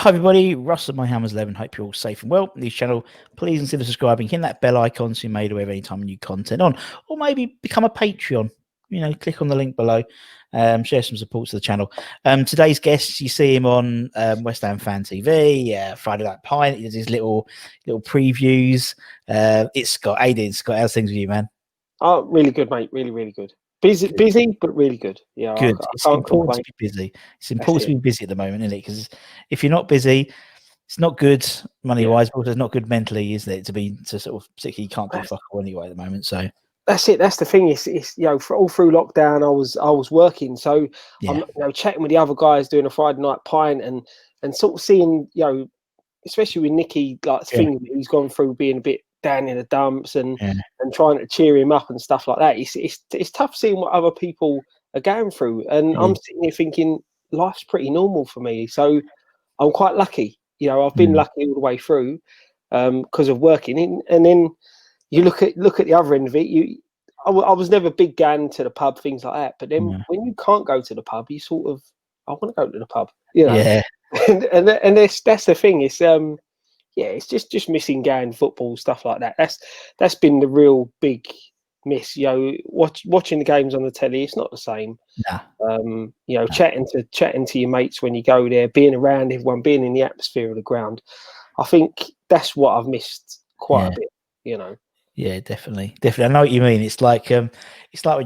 Hi everybody, Russ of My Hammers 11. Hope you're all safe and well. This channel, please consider subscribing, hit that bell icon so you're made aware of any time new content on, or maybe become a Patreon. Click on the link below, share some support to the channel. Today's guest, you see him on West Ham Fan TV, Friday Night Pint. He does his little previews. It's Scott. How you doing, Scott? How's things with you, man? Oh, really good, mate. Really, really good. Busy, but really good. Yeah, Good. I It's can't important complain. to be busy. It's important to be busy at the moment, isn't it? Because if you're not busy, it's not good money-wise, but it's not good mentally, is it? To sort of, particularly, you can't do fuck all anyway at the moment. So that's it. That's the thing. It's for all through lockdown, I was working, so yeah, I'm chatting with the other guys doing a Friday night pint and sort of seeing especially with Nicky, like things that he's gone through, being a bit down in the dumps and trying to cheer him up and stuff like that. It's tough seeing what other people are going through, and I'm sitting here thinking life's pretty normal for me. So I'm quite lucky. I've been lucky all the way through because of working. And then you look at the other end of it. I was never big gang to the pub, things like that. But then when you can't go to the pub, you sort of, I want to go to the pub, Yeah. and that's the thing. It's it's just missing gang football, stuff like that. That's been the real big miss. Watching the games on the telly, it's not the same. Nah. Chatting to your mates when you go there, being around everyone, being in the atmosphere of the ground. I think that's what I've missed quite a bit. Yeah, definitely. I know what you mean. It's like when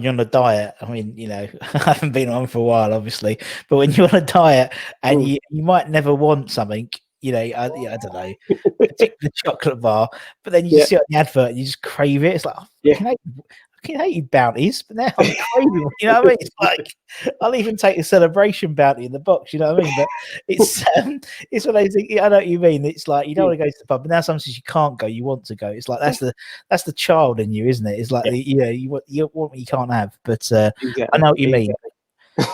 you're on a diet. I mean, I haven't been on for a while, obviously, but when you're on a diet and you might never want something, I don't know, particular chocolate bar, but then you just see it on the advert and you just crave it. It's like, I hate you bounties, but now I'm craving. You know what I mean? It's like I'll even take a celebration bounty in the box. You know what I mean? But it's one of those things. I know what you mean. It's like you don't want to go to the pub, but now sometimes you can't go. You want to go. It's like that's the child in you, isn't it? It's like you want what you can't have. But I know what you mean.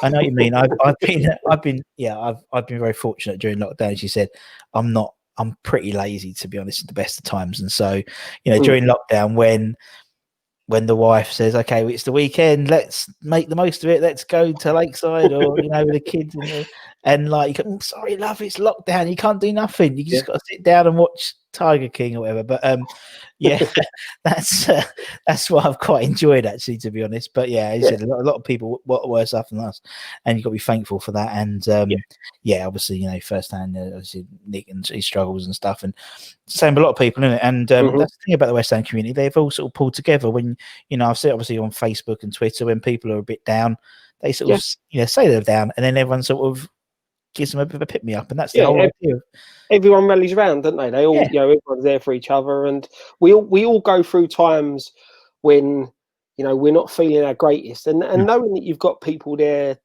I know what you mean. I've been very fortunate during lockdown. As you said, I'm pretty lazy, to be honest, at the best of times. And so, during lockdown when the wife says, okay, it's the weekend, let's make the most of it. Let's go to Lakeside or, with the kids and like, sorry, love, it's lockdown. You can't do nothing. You just got to sit down and watch Tiger King or whatever. But that's what I've quite enjoyed, actually, to be honest. But as you said, a lot of people were worse off than us, and you've got to be thankful for that. And obviously, firsthand, obviously Nick and his struggles and stuff, and same with a lot of people, isn't it? And that's the thing about the West Ham community; they've all sort of pulled together. When I've seen obviously on Facebook and Twitter, when people are a bit down, they sort of say they're down, and then everyone sort of gives them a bit of a pick me up, and that's the whole idea. Everyone rallies around, don't they? They all, everyone's there for each other, and we all go through times when we're not feeling our greatest, and knowing that you've got people there,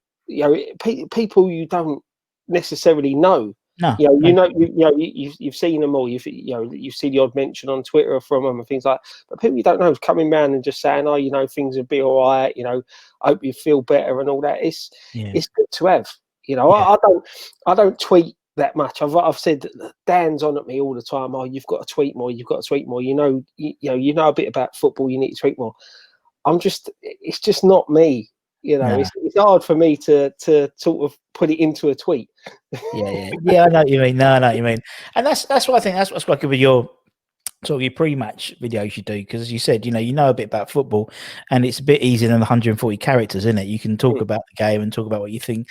people you don't necessarily know. You've seen them all. You've seen the odd mention on Twitter from them and things like that. But people you don't know is coming round and just saying, "Oh, things will be all right. I hope you feel better and all that." It's good to have. I don't tweet that much. I've said Dan's on at me all the time. Oh, you've got to tweet more. You've got to tweet more. You know a bit about football. You need to tweet more. It's just not me. It's hard for me to sort of put it into a tweet. I know what you mean. No, I know what you mean, and that's what I think. That's what's quite good with your sort of your pre-match videos you do, because as you said, you know a bit about football, and it's a bit easier than 140 characters, isn't it? You can talk about the game and talk about what you think,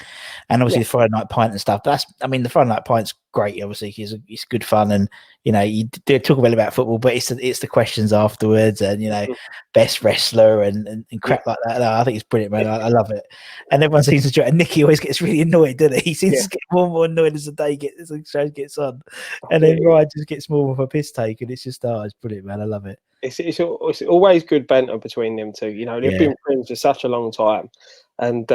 and obviously the Friday Night Pint and stuff. But the Friday Night Pint's great. Obviously, it's good fun, and you do talk about football, but it's the questions afterwards, and best wrestler and crap like that. No, I think it's brilliant, man. I love it, and everyone seems to enjoy it. And Nicky always gets really annoyed, doesn't he? He seems to get more and more annoyed as the show gets on, and then Ryan just gets more of a piss take, and it's just it's brilliant, man. I love it. It's always good banter between them two. They've been friends for such a long time, and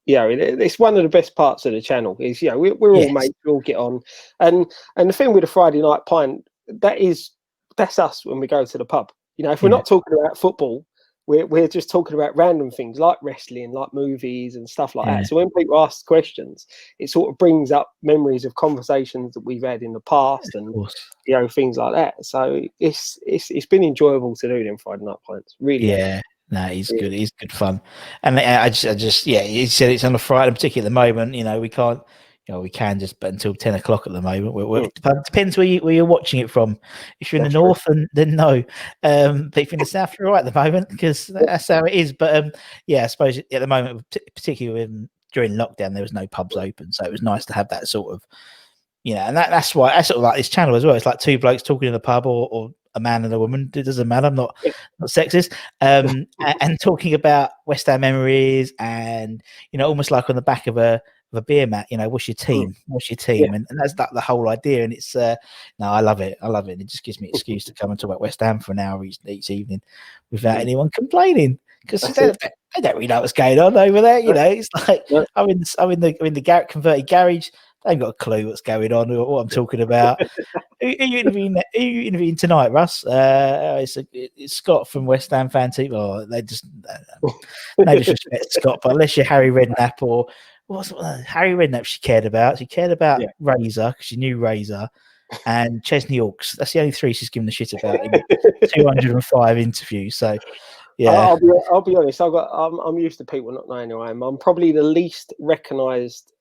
it's one of the best parts of the channel. Is we're all mates, we all get on, and the thing with the Friday Night Pint, that's us when we go to the pub. If we're not talking about football, we're just talking about random things like wrestling, like movies and stuff like that. So when people ask questions, it sort of brings up memories of conversations that we've had in the past, and things like that. So it's been enjoyable to do them Friday Night Pints. Really. No, he's good. He's good fun, and I just you said it's on a Friday, particularly at the moment. We can't we can just, but until 10 o'clock at the moment. It depends where you're watching it from. If you're in the north, then no. But if you're in the south, you're right at the moment, because that's how it is. But I suppose at the moment, particularly during lockdown, there was no pubs open, so it was nice to have that sort of, and that's why I sort of like this channel as well. It's like two blokes talking in the pub, or a man and a woman. It doesn't matter. I'm not sexist. And talking about West Ham memories, and almost like on the back of a beer mat. What's your team? What's your team? And that's the whole idea. And it's no, I love it. It just gives me an excuse to come and talk about West Ham for an hour each evening without anyone complaining, because they don't really know what's going on over there. It's like I'm in the converted garage. They ain't got a clue what's going on or what I'm talking about. Who are you interviewing tonight, Russ? It's Scott from West Ham fan team. Oh, they just no disrespect to Scott, but unless you're Harry Redknapp or what's Harry Redknapp, she cared about. She cared about Razor, because she knew Razor, and Chesney Hawkes. That's the only three she's given a shit about in 205 interviews. So yeah, I'll be honest. I'm used to people not knowing who I am. I'm probably the least recognised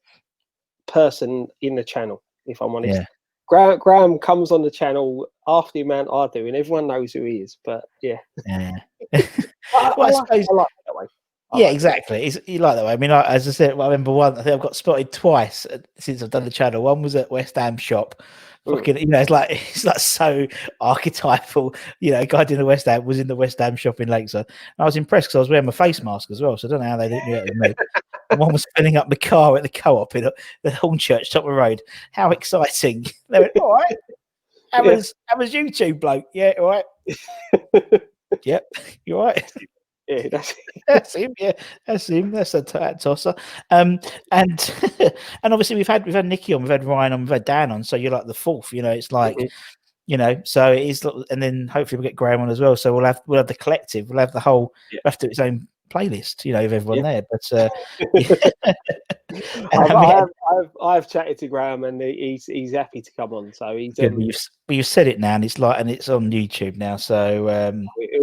person in the channel, if I'm honest. Graham comes on the channel after the amount I do, and everyone knows who he is. But I like it that way. Exactly. You like that way. I mean, as I said, I remember I think I've got spotted twice since I've done the channel. One was at West Ham shop. Fucking, it's like so archetypal. A guy doing the West Ham was in the West Ham shop in Lakeside. And I was impressed because I was wearing my face mask as well. So I don't know how they didn't do that with me. And one was filling up the car at the Co-op in the Hornchurch top of the road. How exciting! They went, all right. How was YouTube, bloke? Yeah, all right. Yep, you're right. Yeah, that's him. Yeah, that's him. That's a tosser. And obviously we've had Nicky on, we've had Ryan on, we've had Dan on. So you're like the fourth. It's like so it is. And then hopefully we'll get Graham on as well. So we'll have the collective. We'll have the whole. We'll have to do its own playlist. With everyone there. But I've chatted to Graham, and he's happy to come on. So he's. You've said it now, and it's on YouTube now. So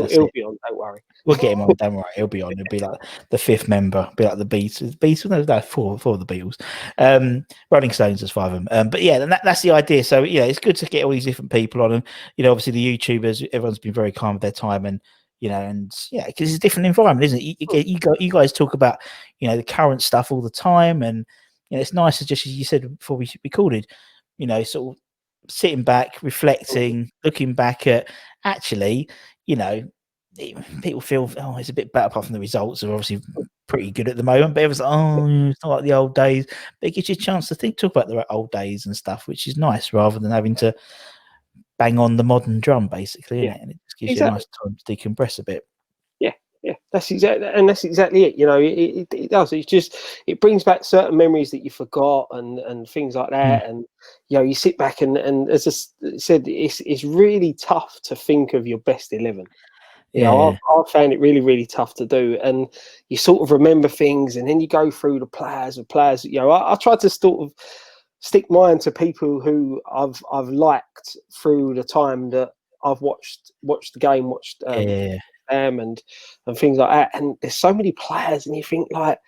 he'll be on. Don't worry. We'll get him on. Don't worry, he'll be on. He'll be like the fifth member. Be like the Beatles. No, four of the Beatles. Rolling Stones, there's five of them. But yeah, that's the idea. So it's good to get all these different people on, and obviously the YouTubers. Everyone's been very kind with their time, and because it's a different environment, isn't it? You guys talk about the current stuff all the time, and it's nice to just, as you said before we recorded, sort of sitting back, reflecting, looking back at actually, people feel it's a bit better, apart from the results are obviously pretty good at the moment, but it was it's not like the old days. But it gives you a chance to talk about the old days and stuff, which is nice, rather than having to bang on the modern drum, basically. And it just gives you a nice time to decompress a bit. Yeah, that's exactly it. It does. It's just, it brings back certain memories that you forgot, and things like that. And you sit back and as I said, it's really tough to think of your best 11. I found it really, really tough to do, and you sort of remember things, and then you go through the players. I tried to sort of stick mine to people who I've liked through the time that I've watched the game, them and things like that. And there's so many players, and you think, like,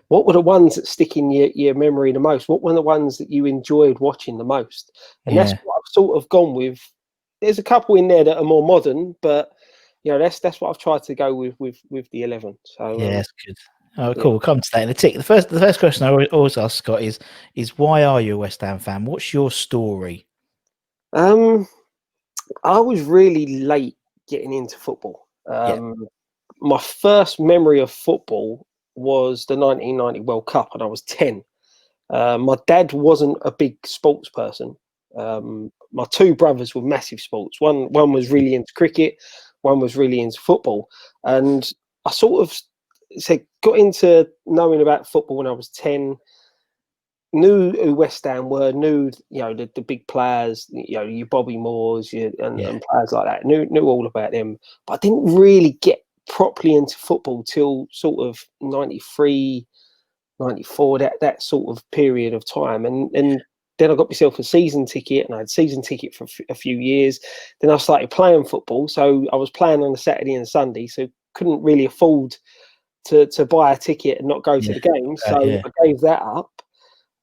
what were the ones that stick in your memory the most? What were the ones that you enjoyed watching the most? And that's what I've sort of gone with. There's a couple in there that are more modern, but that's what I've tried to go with the 11. So that's good. Oh, cool. We'll come to that in a tick. The first question I always ask Scott is why are you a West Ham fan? What's your story? I was really late getting into football. My first memory of football was the 1990 World Cup, and I was 10. My dad wasn't a big sports person. My two brothers were massive sports. One was really into cricket, one was really into football, and I sort of got into knowing about football when I was 10. Knew who West Ham were, knew the big players, your Bobby Moores, and players like that. Knew all about them, but I didn't really get properly into football till sort of 93, 94, that sort of period of time. And then I got myself a season ticket, and I had season ticket for a few years. Then I started playing football, so I was playing on a Saturday and Sunday, so couldn't really afford to buy a ticket and not go to the game. So I gave that up.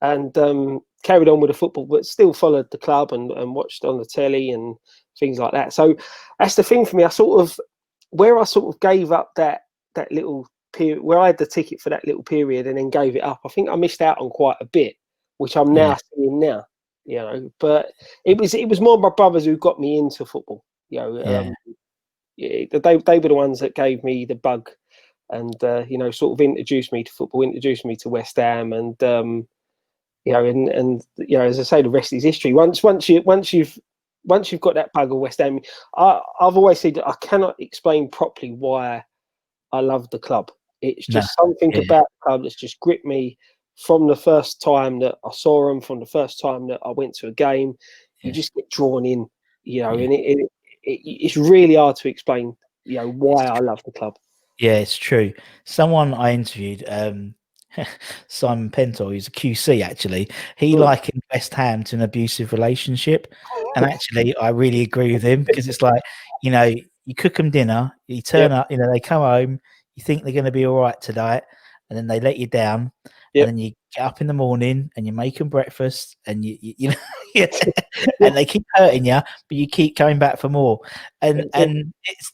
and carried on with the football, but still followed the club and watched on the telly and things like that. So that's the thing for me. I sort of gave up that little period where I had the ticket for that little period and then gave it up. I think I missed out on quite a bit, which I'm now seeing now. You know, but it was more my brothers who got me into football. You know, they were the ones that gave me the bug, and you know, sort of introduced me to football, introduced me to West Ham, and you know, and you know, as I say, the rest is history. Once you've got that bug of West Ham, I've always said that I cannot explain properly why I love the club. It's just something about the club that's just gripped me from the first time that I saw them, from the first time that I went to a game. You just get drawn in, you know, and it's really hard to explain, you know, why I love the club. Yeah, it's true. Someone I interviewed, Simon Pentor, who's a QC actually, he likened West Ham to an abusive relationship. And actually, I really agree with him, because it's like, you know, you cook them dinner, you turn up, you know, they come home, you think they're going to be all right tonight, and then they let you down. And then you get up in the morning and you make them breakfast, and you know, and they keep hurting you, but you keep coming back for more. And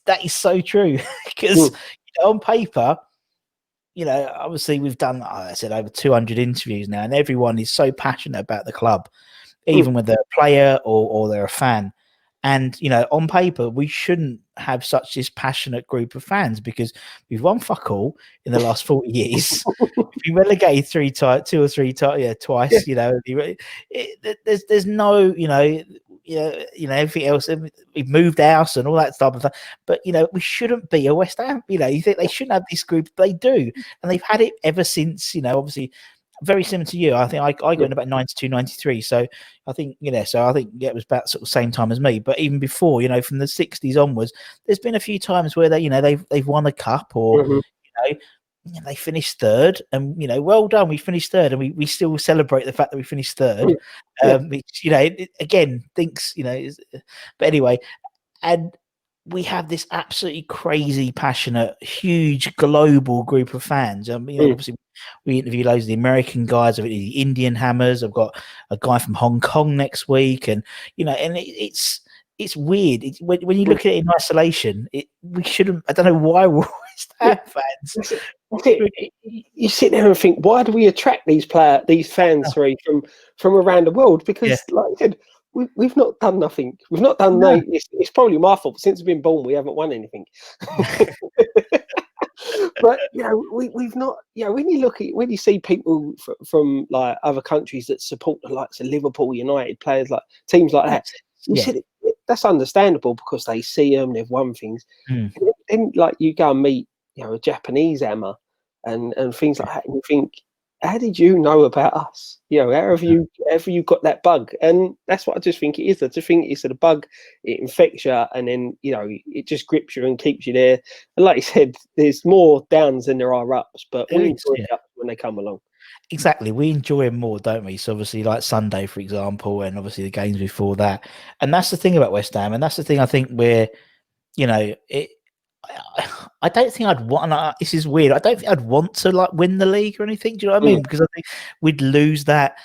that is so true, because on paper, you know, obviously we've done, I said, over 200 interviews now, and everyone is so passionate about the club, even when they're a player or they're a fan. And, you know, on paper, we shouldn't have such this passionate group of fans, because we've won fuck all in the last 40 years. We've been relegated twice, you know. There's no, you know, everything else. We've moved house and all that type of stuff. But, you know, we shouldn't be a West Ham. You know, you think they shouldn't have this group. They do. And they've had it ever since, you know, obviously, very similar to you. I think I got in about 92, 93. So I think, you know, it was about sort of same time as me. But even before, you know, from the 60s onwards, there's been a few times where they've won a cup, or, you know, they finished third, and, you know, well done, we finished third, and we still celebrate the fact that we finished third. Which, you know, again, thinks, you know, but anyway, and we have this absolutely crazy, passionate, huge global group of fans. You know, obviously, we interview loads of the American guys, the Indian Hammers. I've got a guy from Hong Kong next week, and, you know, and it's weird. When you look at it in isolation, we shouldn't. I don't know why we're always fans. You sit there and think, why do we attract these fans from around the world? Because, like I said, we've not done nothing. We've not done it's probably my fault. Since we've been born, we haven't won anything. But, you know, we've not. You know, when you see people from like other countries that support the likes of Liverpool, United, players like teams like that, you said that's understandable, because they see them, they've won things. And then, like, you go and meet, you know, a Japanese Hammer and things like that, and you think, how did you know about us? You know, how have you got that bug? And that's what I just think it is. I just think it's a bug. It infects you, and then, you know, it just grips you and keeps you there. And like you said, there's more downs than there are ups, but we enjoy the ups when they come along. Exactly, we enjoy them more, don't we? So obviously, like Sunday, for example, and obviously the games before that. And that's the thing about West Ham, and that's the thing I think we're, you know, I don't think I'd want. This is weird. I don't think I'd want to like win the league or anything. Do you know what I mean? Because I think we'd lose that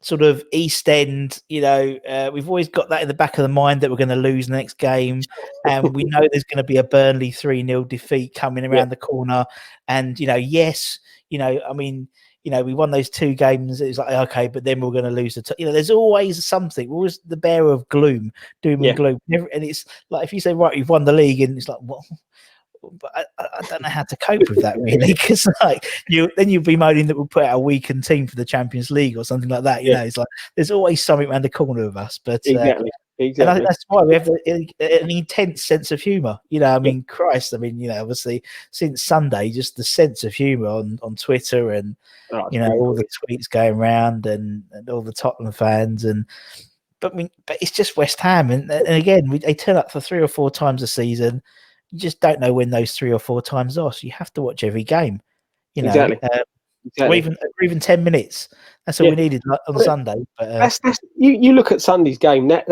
sort of East End. You know, we've always got that in the back of the mind that we're going to lose the next game, and we know there's going to be a Burnley 3-0 defeat coming around the corner. And, you know, yes, you know, I mean, you know, we won those 2 games. It's like, okay, but then we're going to lose you know, there's always something. We're always the bearer of gloom, doom and gloom. And it's like, if you say, right, you've won the league, and it's like, well, but I don't know how to cope with that, really, because like then you'll be moaning that we'll put out a weakened team for the Champions League or something like that. You know, it's like there's always something around the corner of us. But exactly. And that's why we have an intense sense of humour. You know, I mean, Christ, I mean, you know, obviously since Sunday, just the sense of humour on Twitter, and you know, all the tweets going around, and all the Tottenham fans, but it's just West Ham, and again, they turn up for 3 or 4 times a season. You just don't know when those 3 or 4 times are, so you have to watch every game. You know, or even 10 minutes. That's all we needed on Sunday. But you look at Sunday's game. That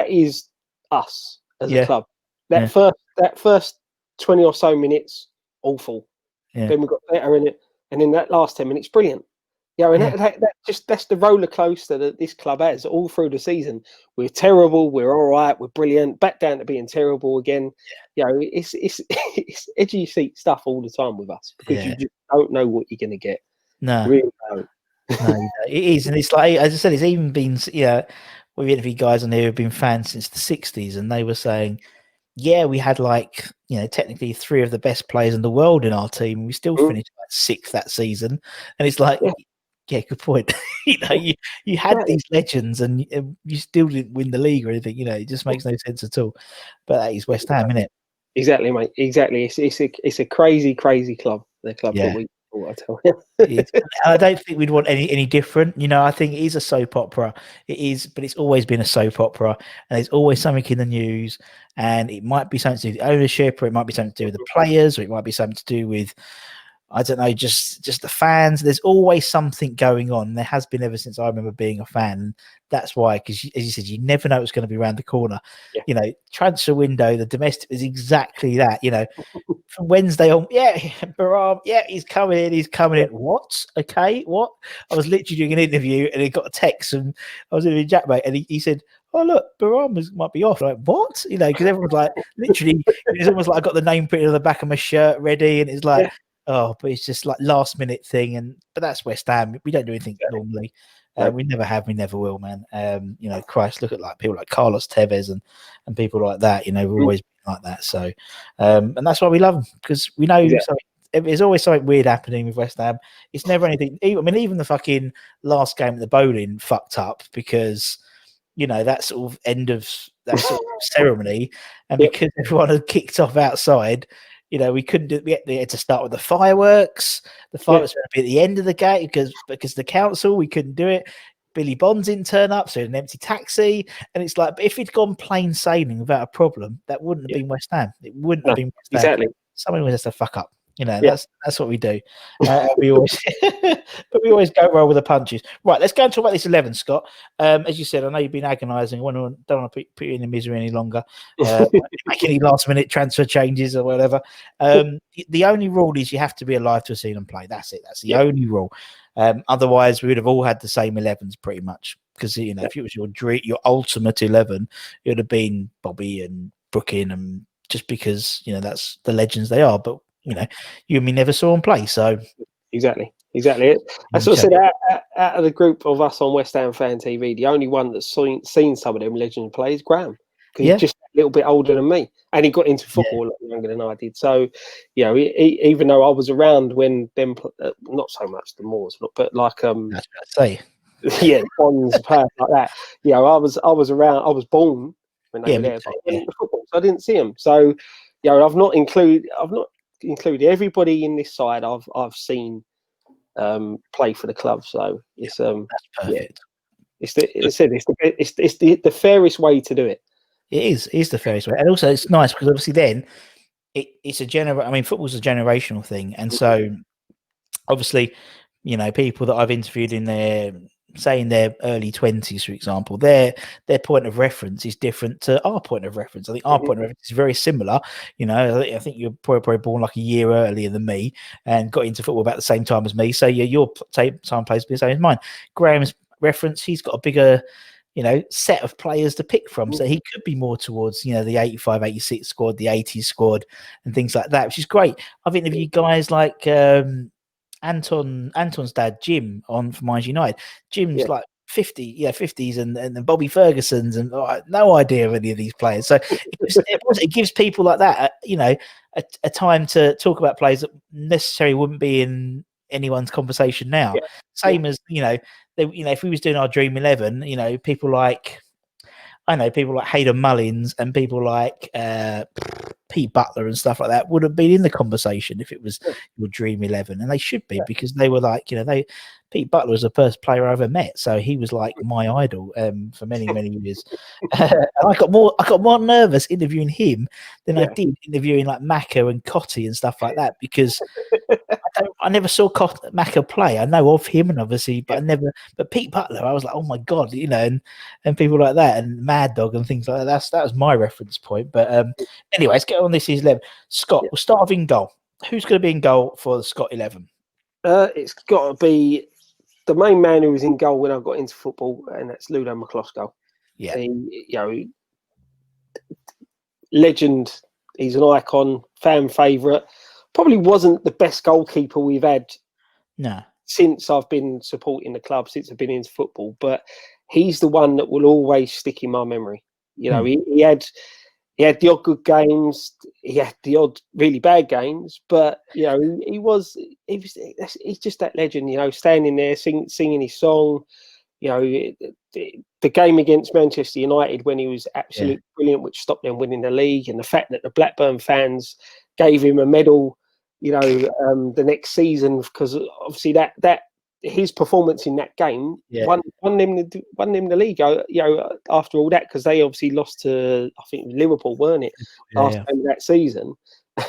is us as a club. That first 20 or so minutes, awful. Then we got better in it, and then that last 10 minutes, brilliant. Yeah, and that's the roller coaster that this club has all through the season. We're terrible, we're all right, we're brilliant, back down to being terrible again. You know, it's it's edgy seat stuff all the time with us because you just don't know what you're going to get. No, You really don't. no, it is, and it's like, as I said, it's even been, we've interviewed guys on here who've been fans since the '60s, and they were saying, yeah, we had like, technically 3 of the best players in the world in our team, and we still finished like 6th that season, and it's like. Yeah, good point. You had these legends, and you still didn't win the league or anything. It just makes no sense at all. But that is West Ham, isn't it? Exactly, mate. Exactly. It's a crazy, crazy club. The club that we. I tell you. I don't think we'd want any different. I think it is a soap opera. It is, but it's always been a soap opera, and there's always something in the news. And it might be something to do with ownership, or it might be something to do with the players, or it might be something to do with, I don't know, just the fans. There's always something going on. There has been ever since I remember being a fan. That's why, because as you said, you never know what's going to be around the corner. Yeah. Transfer window, the domestic is exactly that. From Wednesday on, Baram, he's coming in. What? Okay, what? I was literally doing an interview and he got a text, and I was interviewing Jack, mate, and he said, "Oh look, Baram might be off." Like, what? Because everyone's like, literally, it's almost like I got the name printed on the back of my shirt ready, and it's like. Oh, but it's just like last minute thing, but that's West Ham. We don't do anything normally. We never have, we never will, man. Christ, look at like people like Carlos Tevez and people like that. We've always been like that. So, and that's why we love them, because we know there's always something weird happening with West Ham. It's never anything. Even the fucking last game at the Bowling fucked up because that sort of end of that sort of ceremony, and because everyone had kicked off outside. We couldn't do. We had to start with the fireworks. The fireworks were going to be at the end of the gate because the council, we couldn't do it. Billy Bonds didn't turn up, so an empty taxi. And it's like, if it'd gone plain sailing without a problem, that wouldn't have been West Ham. It wouldn't have been West Ham. Exactly. Someone has to fuck up. That's what we do. We always, but we always go roll with the punches. Right, let's go and talk about this 11, Scott. As you said, I know you've been agonising. I don't want to put you in the misery any longer. Make any last-minute transfer changes or whatever. The only rule is you have to be alive to have seen them play. That's it. That's the only rule. Otherwise, we would have all had the same 11s pretty much. Because if it was your ultimate 11, it would have been Bobby and Brooklyn, and just because that's the legends they are. But you and me never saw them play, so exactly. That's what I said. Out of the group of us on West Ham Fan TV, the only one that's seen some of them legends play is Graham, because he's just a little bit older than me, and he got into football a lot younger than I did. So, even though I was around when them, not so much the Moors, but like that's what I say, Bonds, Pearce, like that. I was around. I was born when they were there, but I went into football, so I didn't see them. So, I've not included everybody in this side. I've seen play for the club, so it's that's perfect. It's the fairest way to do it. It is the fairest way, and also it's nice because obviously then it's a football's a generational thing, and so obviously people that I've interviewed in their early 20s, for example, their point of reference is different to our point of reference. I think our point of reference is very similar. I think you're probably born like a year earlier than me and got into football about the same time as me. So your time plays the same as mine. Graham's reference, he's got a bigger set of players to pick from, so he could be more towards the 85, 86 squad, the 80s squad, and things like that, which is great. I've interviewed guys like Anton's dad, Jim, on for Mines United. Jim's like 50s, and Bobby Ferguson's, and no idea of any of these players. So it gives people like that, a time to talk about players that necessarily wouldn't be in anyone's conversation now. Same as if we was doing our Dream 11, people like Hayden Mullins and people like Pete Butler and stuff like that would have been in the conversation if it was your Dream 11, and they should be, because they were like, Pete Butler was the first player I ever met, so he was like my idol for many years. And I got more nervous interviewing him than I did interviewing like Macca and Cottee and stuff like that, because I never saw Macca play. I know of him, and obviously, but But Pete Butler, I was like, oh my god, and people like that, and Mad Dog and things like that. That was my reference point. But anyway, let's get on this 11. Scott, we'll start off in goal. Who's going to be in goal for the Scott 11? It's got to be the main man who was in goal when I got into football, and that's Ludo Mikloško. Yeah. Legend. He's an icon, fan favourite. Probably wasn't the best goalkeeper we've had since I've been supporting the club, since I've been into football. But he's the one that will always stick in my memory. He had the odd good games, he had the odd really bad games, but he's just that legend. Standing there singing his song. The game against Manchester United when he was absolutely brilliant, which stopped them winning the league, and the fact that the Blackburn fans gave him a medal, the next season, because obviously that his performance in that game won them the league. After all that, because they obviously lost to, I think, Liverpool, weren't it, last game of that season,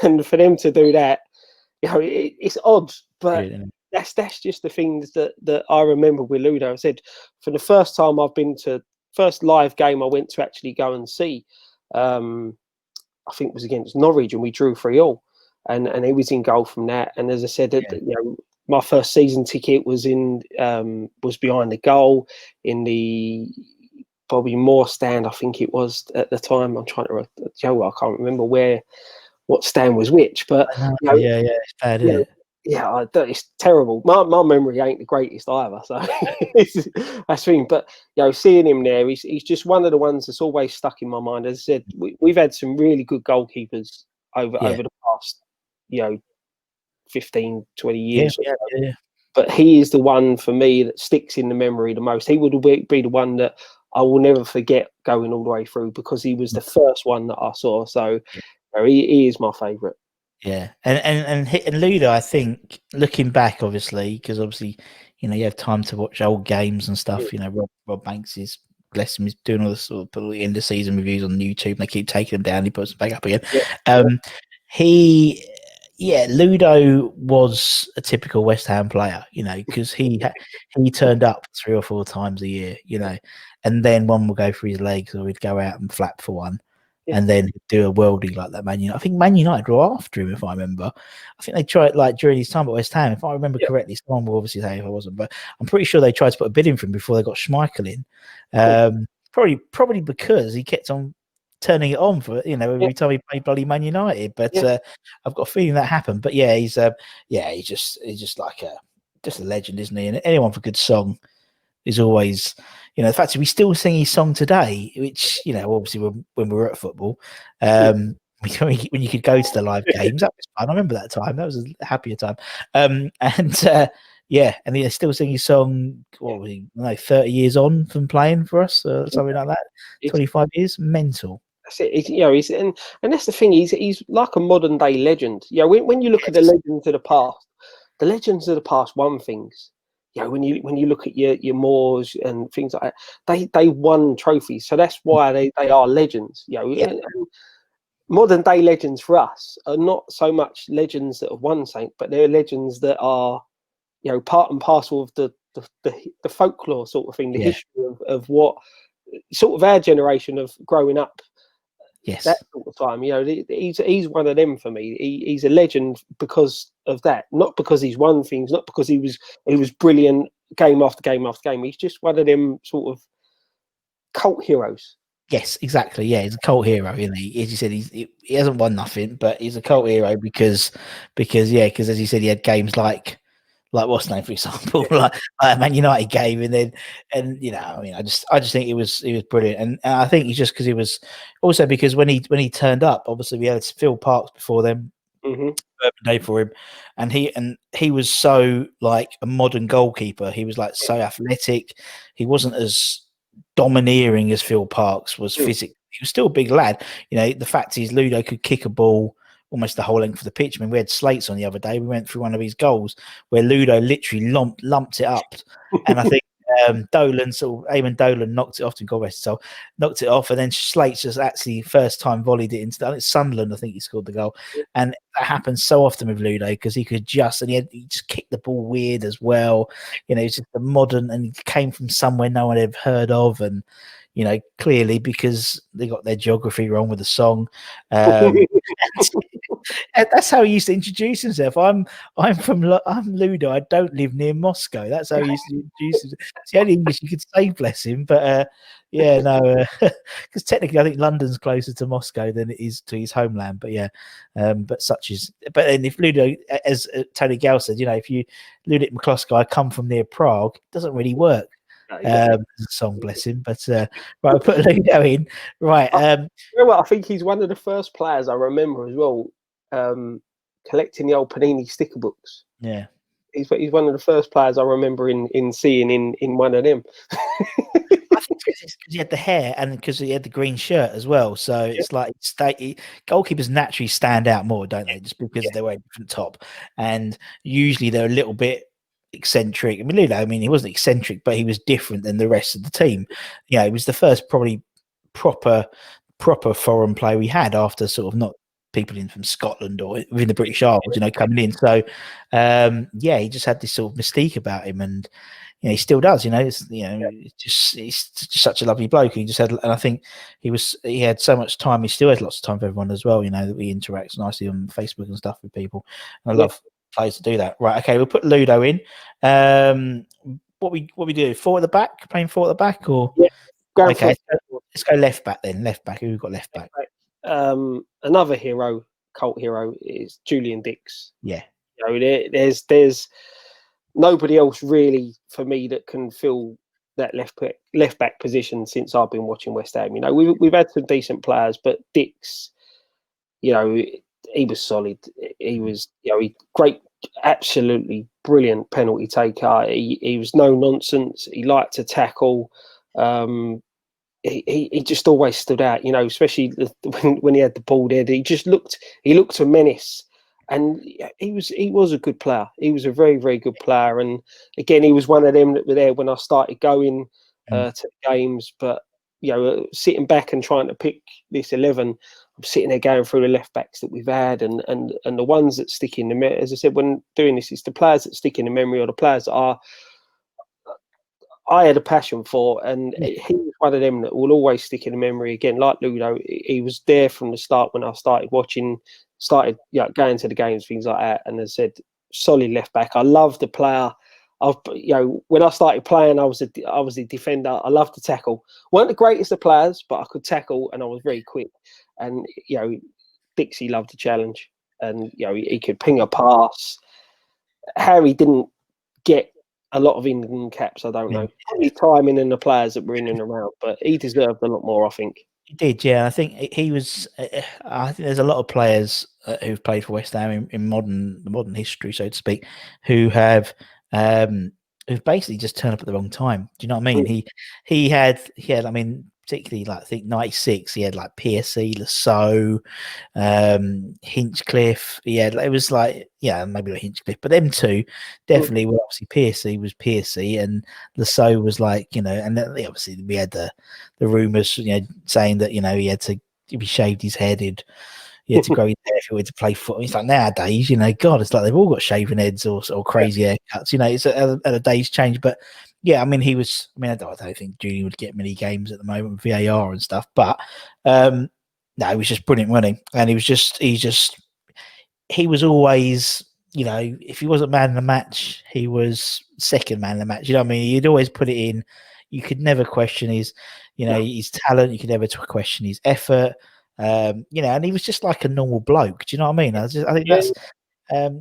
and for them to do that, it's odd, but. That's just the things that I remember with Ludo. I said, for the first time first live game I went to actually go and see, I think it was against Norwich, and we drew 3-3, and he was in goal from that. And as I said, my first season ticket was was behind the goal in the Bobby Moore stand, I think it was at the time. I'm trying to, I can't remember what stand was which, but it's bad, isn't it? Yeah, it's terrible. My memory ain't the greatest either, so that's the thing. But seeing him there, he's just one of the ones that's always stuck in my mind. As I said, we've had some really good goalkeepers over the past, 15, 20 years. Yeah. But he is the one for me that sticks in the memory the most. He would be the one that I will never forget going all the way through, because he was the first one that I saw. So he is my favourite. Yeah, and Ludo, I think, looking back, obviously, because you have time to watch old games and stuff. Rob Banks is, bless him, he's doing all this sort of end of season reviews on YouTube, and they keep taking them down. He puts them back up again. Ludo was a typical West Ham player, because he turned up 3 or 4 times a year, and then one would go for his legs, or he'd go out and flap for one. And then do a worldie like that. Man United. I think Man United were after him, if I remember. I think they tried, during his time at West Ham, if I remember correctly. Someone will obviously say if I wasn't, but I'm pretty sure they tried to put a bid in for him before they got Schmeichel in. Probably because he kept on turning it on for every time he played bloody Man United. But I've got a feeling that happened. But he's just like a legend, isn't he? And anyone for a good song is always. The fact that we still sing his song today, which, obviously when we were at football, when you could go to the live games, that was fun. I remember that time. That was a happier time. And they still sing his song, 30 years on from playing for us, something like that, 25 years, mental. That's it. And that's the thing. He's like a modern day legend. When you look at the legends of the past won things. When you look at your Moores and things like that, they won trophies, so that's why they are legends. And modern day legends for us are not so much legends that have won something, but they're legends that are part and parcel of the folklore sort of thing, the history of what sort of our generation of growing up. Yes, that sort of time. He's one of them for me. He's a legend because of that, not because he's won things, not because he was brilliant game after game after game. He's just one of them sort of cult heroes. Yes, exactly. Yeah, he's a cult hero, isn't he? As you said, he hasn't won nothing, but he's a cult hero because as you said, he had games like what's name, for example, like Man United game, I just think it was brilliant, and I think it's just because he was also because when he turned up, obviously we had Phil Parkes before them, day for him, and he was so like a modern goalkeeper. He was like so athletic. He wasn't as domineering as Phil Parkes was physically. He was still a big lad. The fact is Ludo could kick a ball almost the whole length of the pitch. I mean, we had Slates on the other day. We went through one of his goals where Ludo literally lumped it up, and I think Eamon Dolan knocked it off to goal so knocked it off, and then Slates just actually first time volleyed it into Sunderland. I think he scored the goal, and that happens so often with Ludo because he could he just kicked the ball weird as well. He's just a modern, and he came from somewhere no one had heard of, and clearly because they got their geography wrong with the song. That's how he used to introduce himself. I'm Ludo. I don't live near Moscow. That's how he used to introduce himself. It's the only English you could say, bless him. But yeah, no, because technically, I think London's closer to Moscow than it is to his homeland. But yeah, but such is. But then if Ludo, as Tony Gale said, if you Ludo Mikloško, I come from near Prague, it doesn't really work. Song, bless him. But right, I'll put Ludo in. Right. I think he's one of the first players I remember as well, collecting the old Panini sticker books. Yeah. He's one of the first players I remember in seeing in one of them. I think it's because he had the hair and because he had the green shirt as well. So it's like goalkeepers naturally stand out more, don't they? Just because they wear a different top, and usually they're a little bit eccentric. I mean, Ludo, he wasn't eccentric, but he was different than the rest of the team. He was the first probably proper foreign player we had after sort of not people in from Scotland or within the British Isles, coming in. So he just had this sort of mystique about him, and he still does. It's he's just such a lovely bloke. He just had, and I think he had so much time. He still has lots of time for everyone as well. That he interacts nicely on Facebook and stuff with people. And I love players to do that. Right, okay, we'll put Ludo in. What we do? Four at the back, playing four at the back, or okay? Let's go left back then. Left back. Who we've got left back? Another hero, cult hero, is Julian Dix. Yeah. There's nobody else really for me that can fill that left back position since I've been watching West Ham. We've had some decent players, but Dix, he was solid. He was, great, absolutely brilliant penalty taker. He was no nonsense. He liked to tackle. He just always stood out, especially when he had the bald head. He looked a menace, and he was a good player. He was a very, very good player. And again, he was one of them that were there when I started going to games. But sitting back and trying to pick this 11, I'm sitting there going through the left backs that we've had, and the ones that stick in the memory. As I said, when doing this, it's the players that stick in the memory, or the players that I had a passion for, and he was one of them that will always stick in the memory. Again, like Ludo, he was there from the start when I started watching, going to the games, things like that. And as I said, solid left back. I love the player. When I started playing, I was a defender. I loved to tackle. Weren't the greatest of players, but I could tackle, and I was very quick. And Dixie loved the challenge, and he could ping a pass. Harry didn't get a lot of England caps, I don't know. Probably timing and the players that were in and around, but he deserved a lot more, I think. He did, yeah. I think he was. I think there's a lot of players who've played for West Ham in modern history, so to speak, who have who've basically just turned up at the wrong time. Do you know what I mean? He had. I mean, particularly I think '96. He had like Pearce, Lasseau, Hinchcliffe. It was like maybe not Hinchcliffe, but them two definitely were obviously Pearce was Pearce, and Lasseau was like and then obviously we had the rumours saying that if he shaved his head, he had to grow his hair if he wanted to play football. It's like nowadays, God, it's like they've all got shaven heads or crazy haircuts. It's at a day's change. But yeah, I mean, he was. I mean, I don't think Julian would get many games at the moment with VAR and stuff. But no, he was just brilliant, wasn't he? And he was always, if he wasn't man of the match, he was second man of the match. You know what I mean? He'd always put it in. You could never question his talent. You could never question his effort. And he was just like a normal bloke. Do you know what I mean? I think that's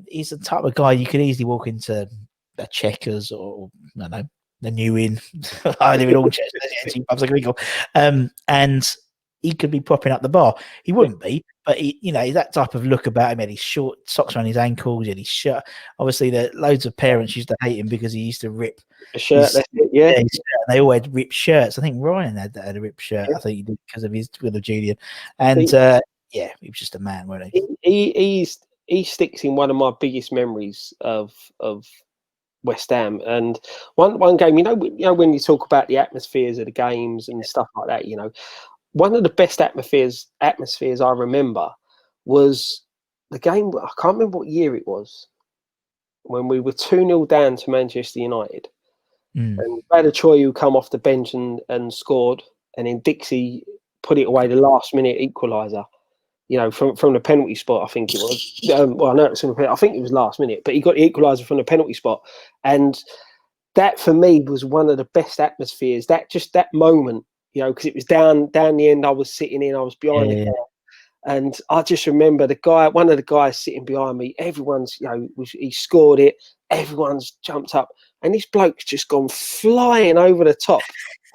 he's the type of guy you could easily walk into a Checkers or I don't know, the New Inn. I live in all Chester, and he could be propping up the bar. He wouldn't be, but that type of look about him. He had his short socks around his ankles, and his shirt. Obviously, loads of parents used to hate him because he used to rip a shirt. His shirt. They all had ripped shirts. I think Ryan had a ripped shirt. I think he did because of his with Julian. And he was just a man, wasn't he? He sticks in one of my biggest memories of West Ham. And one game, when you talk about the atmospheres of the games and stuff like that, one of the best atmospheres I remember was the game. I can't remember what year it was, when we were 2-0 down to Manchester United. And Bilić who come off the bench and scored, and then Dixie put it away the last minute equaliser. you know, from the penalty spot, I think it was. Well, I know it's I think it was last minute, but he got the equaliser from the penalty spot, and that for me was one of the best atmospheres. That moment, you know, because it was down the end. I was sitting in, I was behind the goal, and I just remember one of the guys sitting behind me. Everyone's, you know, he scored it. Everyone's jumped up, and this bloke's just gone flying over the top.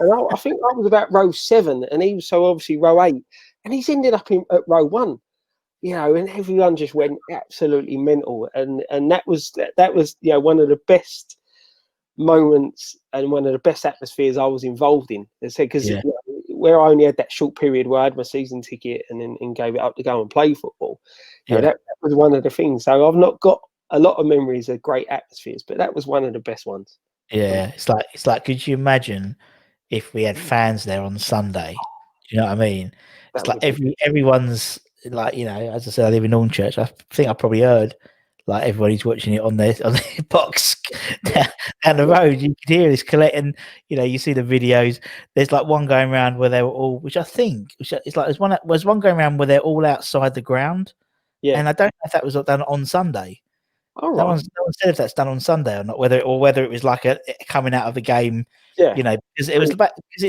And I think I was about row 7, and he was so obviously row 8. And he's ended up at row 1, you know, and everyone just went absolutely mental. And that was you know, one of the best moments and one of the best atmospheres I was involved in. Because you know, where I only had that short period where I had my season ticket and gave it up to go and play football, you know, that was one of the things. So I've not got a lot of memories of great atmospheres, but that was one of the best ones. Yeah, it's like, could you imagine if we had fans there on Sunday? Do you know what I mean? It's like everyone's like, you know, as I said, I live in Hornchurch. I think I probably heard like everybody's watching it on their box down the road. You could hear this collecting. You know, you see the videos. There's like one going around where they were all, which I think it's like there's one going around where they're all outside the ground. Yeah, and I don't know if that was done on Sunday. all right. No one said if that's done on Sunday or not, whether it was like a coming out of the game. Yeah, you know, because it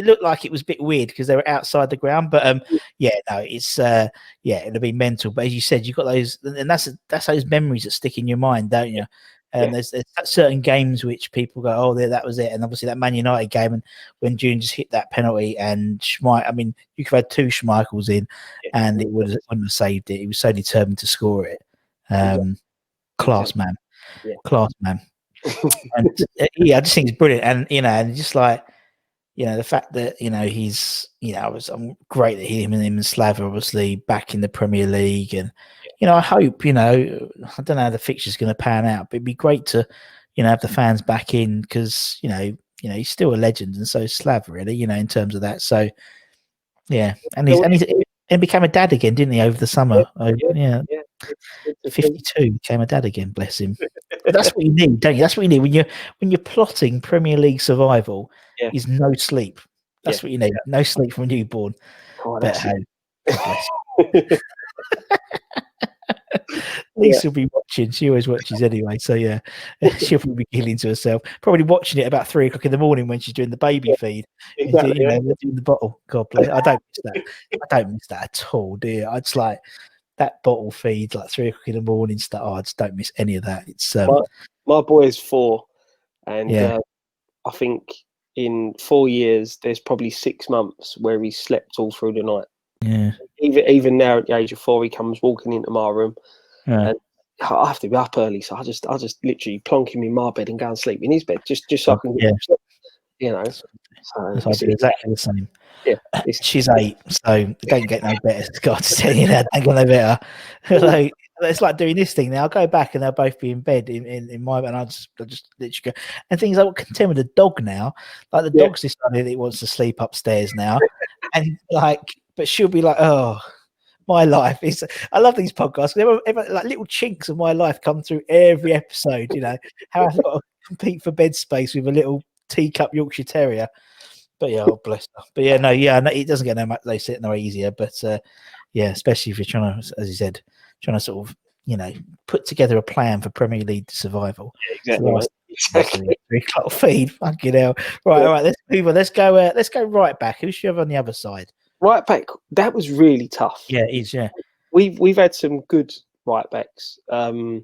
looked like it was a bit weird because they were outside the ground. But yeah, no, it's it'll be mental. But as you said, you've got those, and that's those memories that stick in your mind, don't you? And there's certain games which people go, oh, that was it. And obviously that Man United game, and when June just hit that penalty, and I mean, you could have had 2 Schmeichels in, and it wouldn't have saved it. He was so determined to score it. Class man. And I just think it's brilliant. And you know, and just like, you know, the fact that, you know, he's, you know, I'm great that him and Slav are obviously back in the Premier League. And you know, I hope, you know, I don't know how the fixture's going to pan out, but it'd be great to, you know, have the fans back in, because you know he's still a legend, and so is Slav, really, you know, in terms of that. So yeah, and he became a dad again, didn't he, over the summer? Yeah. 52, became a dad again, bless him. But that's what you need, don't you? That's what you need when you're plotting Premier League survival. Is no sleep. That's what you need. No sleep from a newborn. But hey, bless him. Lisa will be watching. She always watches anyway. So yeah, she'll probably be giggling to herself. Probably watching it about 3 o'clock in the morning when she's doing the baby feed. Exactly. You know, doing the bottle. God bless. I don't miss that. I don't miss that at all, do you? I just like that bottle feed, like 3 o'clock in the morning stuff. I just don't miss any of that. It's my boy is 4, and I think in 4 years there's probably 6 months where he slept all through the night. Yeah. Even now at the age of 4, he comes walking into my room, and I have to be up early, so I just literally plonk him in my bed and go and sleep in his bed, just so I can get sleep, you know. So I do exactly the same. Yeah, she's 8, so it don't get no better. Scott, saying that don't get no better. Like, it's like doing this thing now. I'll go back and they'll both be in bed in my bed, and I'll just literally go. And things like contend with the dog now. Like the dog's decided it wants to sleep upstairs now, and like, but she'll be like, oh. My life is. I love these podcasts. Like little chinks of my life come through every episode. You know how I've got to compete for bed space with a little teacup Yorkshire Terrier. But yeah, oh bless her. But yeah, no, it doesn't get no easier. But yeah, especially if you're trying to, as you said, sort of, you know, put together a plan for Premier League survival. Yeah, exactly. 3 o'clock feed. Fucking hell. Right, all right. Let's move on. Let's go right back. Who should you have on the other side? Right back, that was really tough. Yeah, it is. Yeah, we've had some good right backs. You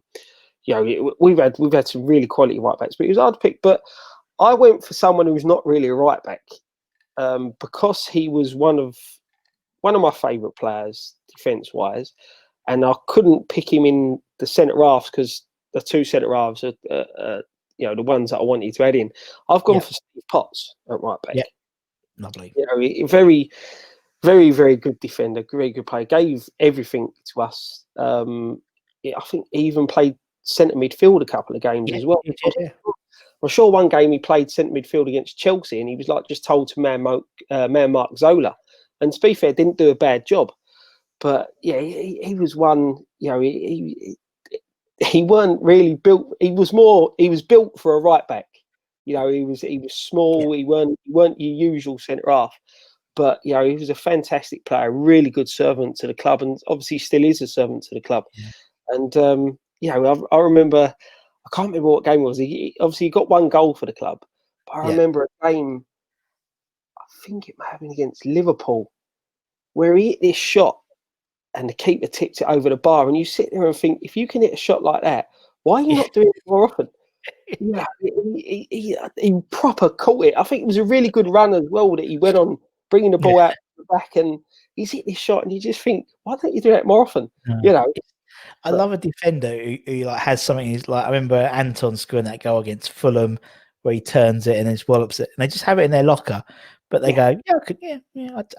know, we've had some really quality right backs, but it was hard to pick. But I went for someone who's not really a right back, because he was one of my favourite players defence wise, and I couldn't pick him in the centre halves because the 2 centre halves are you know, the ones that I wanted to add in. I've gone for Steve Potts at right back. Yeah, lovely. You know, very, very, very good defender, very good player. Gave everything to us. I think he even played centre midfield a couple of games as well. I'm sure one game he played centre midfield against Chelsea, and he was like just told to man mark Zola. And to be fair, didn't do a bad job. But yeah, he was one. You know, he weren't really built. He was built for a right back. You know, he was small. He weren't your usual centre half. But you know, he was a fantastic player, really good servant to the club, and obviously still is a servant to the club. Yeah. And you know, I remember, I can't remember what game it was. He obviously got one goal for the club, but I remember a game, I think it may have been against Liverpool, where he hit this shot and the keeper tipped it over the bar. And you sit there and think, if you can hit a shot like that, why are you not doing it more often? Yeah, he proper caught it. I think it was a really good run as well that he went on, bringing the ball out the back, and he's hit this shot, and you just think, why don't you do that more often? You know, I love a defender who like has something. He's like, I remember Anton scoring that goal against Fulham, where he turns it and then wallops it, and they just have it in their locker. But they go,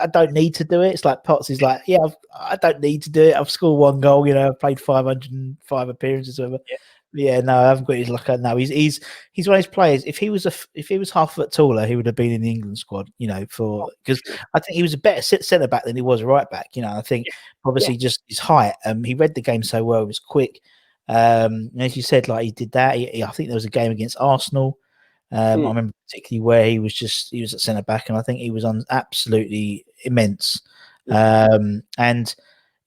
I don't need to do it. It's like Potts is like, I don't need to do it. I've scored one goal. You know, I've played 505 appearances, or whatever. Yeah, no, I haven't got his locker. No, he's one of those players. If he was half a foot taller, he would have been in the England squad. You know, because I think he was a better centre back than he was a right back. You know, I think obviously just his height. He read the game so well. He was quick. As you said, like he did that. I think there was a game against Arsenal. I remember particularly where he was at centre back, and I think he was on absolutely immense. And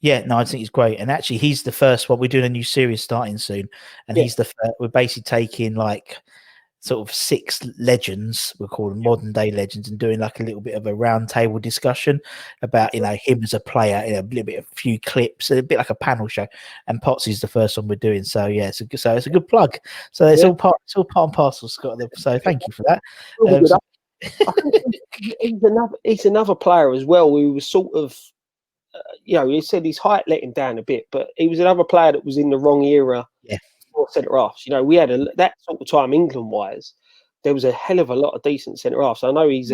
yeah, no, I think he's great. And actually, he's the first one. We're doing a new series starting soon, and he's the first. We're basically taking like sort of 6 legends, we're calling modern day legends, and doing like a little bit of a round table discussion about, you know, him as a player, you know, a little bit, a few clips, a bit like a panel show. And Potts is the first one we're doing. So yeah, it's a good plug. So it's all part and parcel, Scott. So thank you for that. I think he's another player as well who was sort of, you know, he said his height let him down a bit, but he was another player that was in the wrong era for centre halves. You know, we had that sort of time England wise, there was a hell of a lot of decent centre halves. I know he's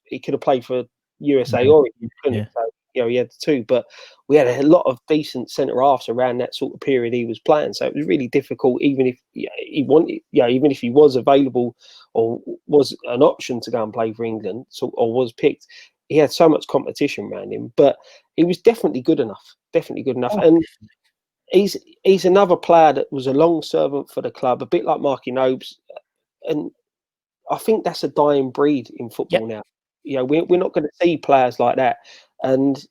he could have played for USA or he couldn't. So, you know, he had the two, but we had a lot of decent centre halves around that sort of period he was playing. So it was really difficult, even if he wanted, even if he was available or was an option to go and play for England, or was picked. He had so much competition around him, but he was definitely good enough. And he's another player that was a long servant for the club, a bit like Marky Nobes. And I think that's a dying breed in football now. You know, we're not going to see players like that. And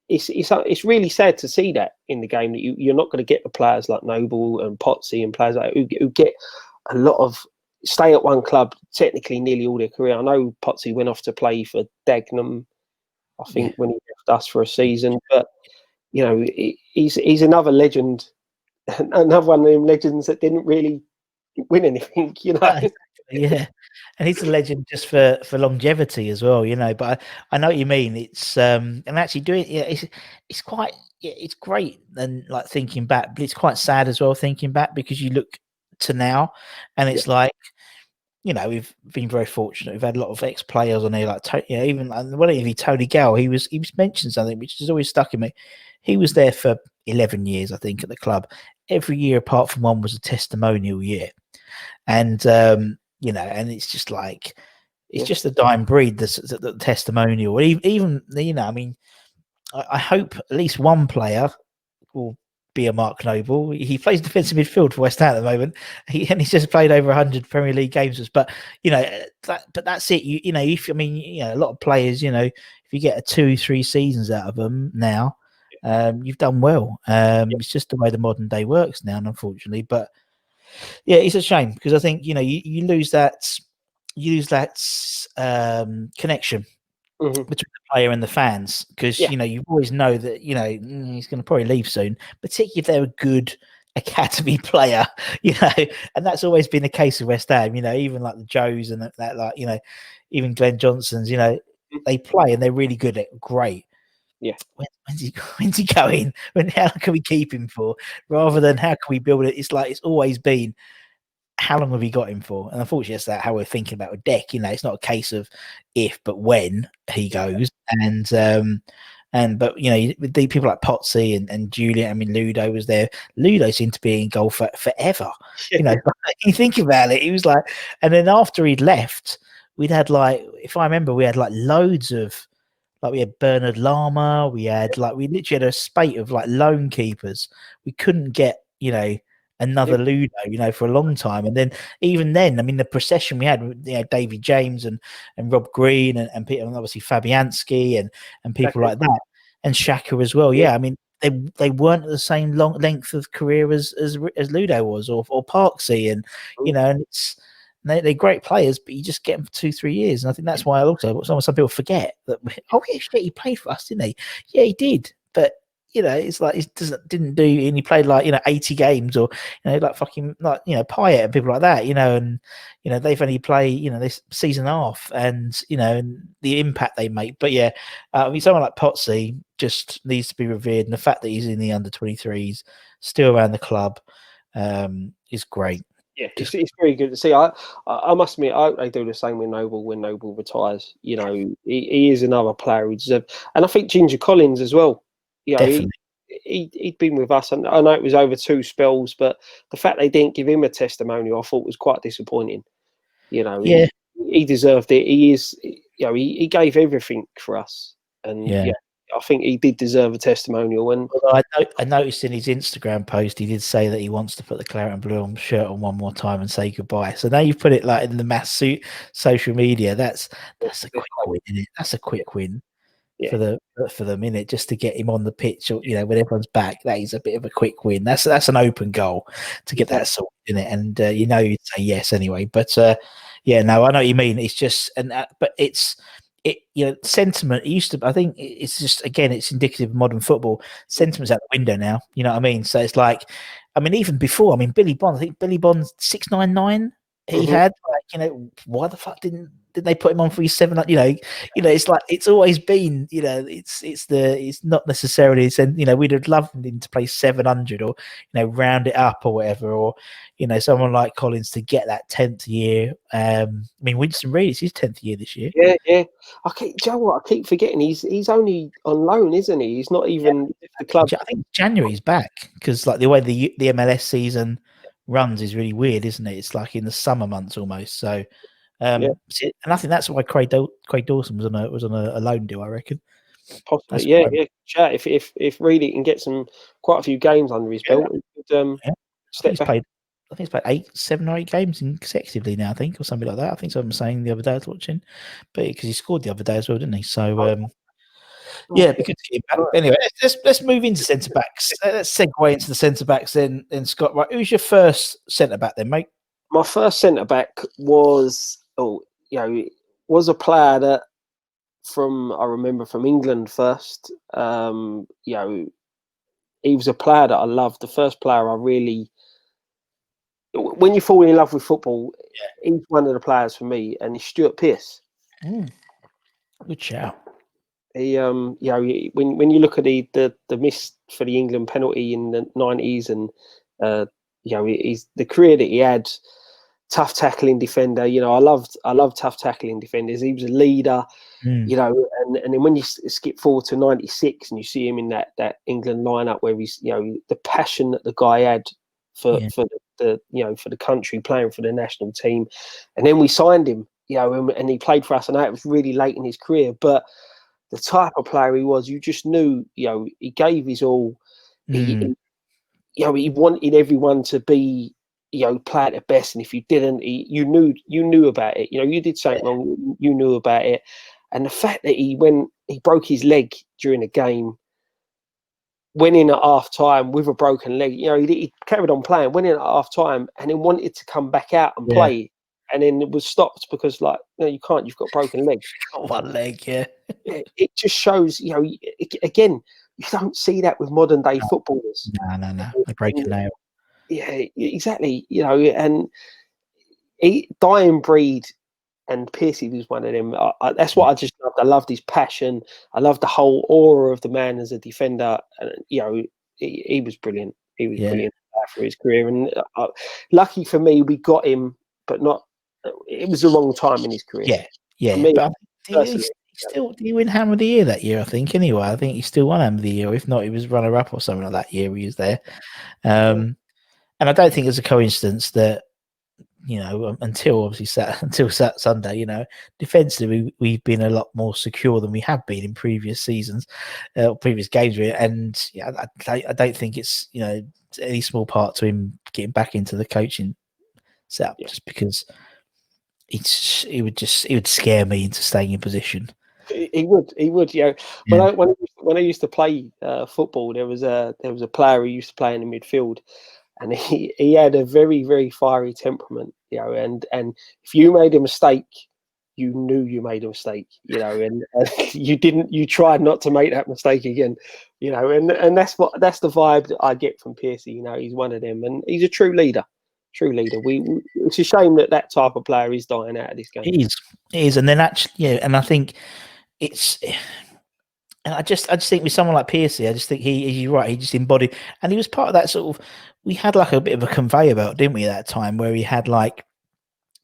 it's really sad to see that in the game, that you're not going to get the players like Noble and Potsy and players like who get a lot of stay at one club technically nearly all their career. I know Potsy went off to play for Dagenham, I think, when he left us for a season. But you know, he's another legend, another one of them legends that didn't really win anything. You know. Yeah, and he's a legend just for longevity as well, you know. But I know what you mean. It's and actually doing it's quite it's great, and like thinking back, but it's quite sad as well thinking back, because you look to now, and it's like, you know, we've been very fortunate. We've had a lot of ex-players on here, like even whatever Tony Gow. He was mentioned something which has always stuck in me. He was there for 11 years, I think, at the club. Every year apart from one was a testimonial year, and you know, and it's just like it's just a dying breed. The testimonial, even you know, I mean, I hope at least one player will be a Mark Noble. He plays defensive midfield for West Ham at the moment. He's just played over 100 Premier League games. But you know, but that's it. You know, a lot of players, you know, if you get 2-3 seasons out of them now, you've done well. It's just the way the modern day works now, unfortunately. But yeah, it's a shame, because I think, you know, you lose that connection between the player and the fans, because you know, you always know that, you know, he's going to probably leave soon, particularly if they're a good academy player, you know. And that's always been the case with West Ham, you know, even like the Joes and that like, you know, even Glenn Johnson's, you know, they play and they're really good at great. When's he going? How can we keep him for, rather than how can we build it? It's like it's always been, how long have we got him for? And unfortunately, that's how we're thinking about with Deck. You know, it's not a case of if, but when he goes. But you know, with the people like Potsy and Julian, I mean, Ludo was there. Ludo seemed to be in goal forever. You know, you think about it, he was like, and then after he'd left, we'd had like, if I remember, we had like loads of, like we had Bernard Lama, we literally had a spate of like loan keepers. We couldn't get, you know, another Ludo, for a long time. And then even then, I mean, the procession we had, Davy James and Rob Green and Peter, and obviously Fabianski and people like that, and Xhaka as well. Yeah, I mean, they weren't at the same length of career as Ludo was, or Parksy, and and they're great players, but you just get them for 2-3 years. And I think that's why some people forget that. Oh yeah, shit, he played for us, didn't he? Yeah, he did, but. It's like he didn't do, and he played like 80 games, or like fucking like Payet and people like that, and they've only played this season half, and and the impact they make. But yeah, I mean, someone like Potsy just needs to be revered, and the fact that he's in the under 23s, still around the club, is great. Yeah, it's very good to see. I must admit, I do the same with Noble when Noble retires. He is another player who deserves, and I think Ginger Collins as well. Definitely. He'd been with us, and I know it was over 2 spells, but the fact they didn't give him a testimonial, I thought was quite disappointing. He deserved it. He is, he gave everything for us, and I think he did deserve a testimonial. And I noticed in his Instagram post, he did say that he wants to put the claret and blue shirt on one more time and say goodbye. So now you've put it like in the mass suit social media. That's a quick win, isn't it? That's a quick win. For the minute, just to get him on the pitch, when everyone's back. That is a bit of a quick win. That's an open goal to get that sorted in it, and you'd say yes anyway. But no, I know what you mean. It's just but sentiment. It used to. I think it's just, again, it's indicative of modern football. Sentiment's out the window now. You know what I mean? So it's like, I mean, even before. I mean, Billy Bond. I think Billy Bond 699. He had why the fuck didn't they put him on for his 7? It's like, it's always been, it's not necessarily, we'd have loved him to play 700 or round it up or whatever, or someone like Collins to get that 10th year. I mean, Winston Reid, it's his 10th year this year. Yeah. Do you know what? I keep forgetting he's only on loan, isn't he? He's not even the club. I think January's back, because like the way the MLS season runs is really weird, isn't it? It's like in the summer months almost. So and I think that's why Craig Dawson was on a loan deal, I reckon. Possibly, yeah. If Reedy can get quite a few games under his belt, he's played 7 or 8 games consecutively now, I think, or something like that. I think someone was saying the other day I was watching, but because he scored the other day as well, didn't he? So yeah, because anyway, let's move into centre backs. Let's segue into the centre backs then, Scott. Right, who's your first centre back then, mate? My first centre back was a player that I remember from England first. He was a player that I loved. The first player I really, when you fall in love with football, he's one of the players for me, and he's Stuart Pearce. Good shout. He, when you look at the miss for the England penalty in the 90s, and he's the career that he had. Tough tackling defender. I love tough tackling defenders. He was a leader. And then when you skip forward to 96 and you see him in that England lineup where he's, the passion that the guy had for the country, playing for the national team, and then we signed him, and he played for us, and it was really late in his career, but the type of player he was, you just knew, he gave his all. He wanted everyone to be, play at their best, and if you didn't, you knew about it. You did something wrong, you knew about it. And the fact that he broke his leg during a game, went in at half time with a broken leg, he carried on playing, went in at half time, and then wanted to come back out and play, and then it was stopped because, like, no, you can't, you've got broken legs. Got one leg, It just shows, again, you don't see that with modern day footballers. No, they break a nail. Yeah, exactly. And dying breed, and Pearcey was one of them. That's what I just loved. I loved his passion. I loved the whole aura of the man as a defender. And he was brilliant. He was brilliant for his career. And lucky for me, we got him, but not. It was the wrong time in his career. Yeah. Me, but did he win Hammer of the Year that year? I think anyway. I think he still won Hammer of the Year. If not, he was runner up or something like that year he was there. And I don't think it's a coincidence that, until Sunday, defensively we've been a lot more secure than we have been in previous seasons, previous games. And I don't think it's, any small part to him getting back into the coaching setup, just because it would scare me into staying in position. He would. When I used to play football, there was a player who used to play in the midfield, and he had a very, very fiery temperament, and if you made a mistake, you knew you made a mistake, and you tried not to make that mistake again, and that's the vibe that I get from Pearce. He's one of them, and he's a true leader. It's a shame that type of player is dying out of this game. It is, and then actually, and I think it's. And I just think with someone like Pearce, I just think he's right. He just embodied, and he was part of that sort of. We had like a bit of a conveyor belt, didn't we, at that time, where he had like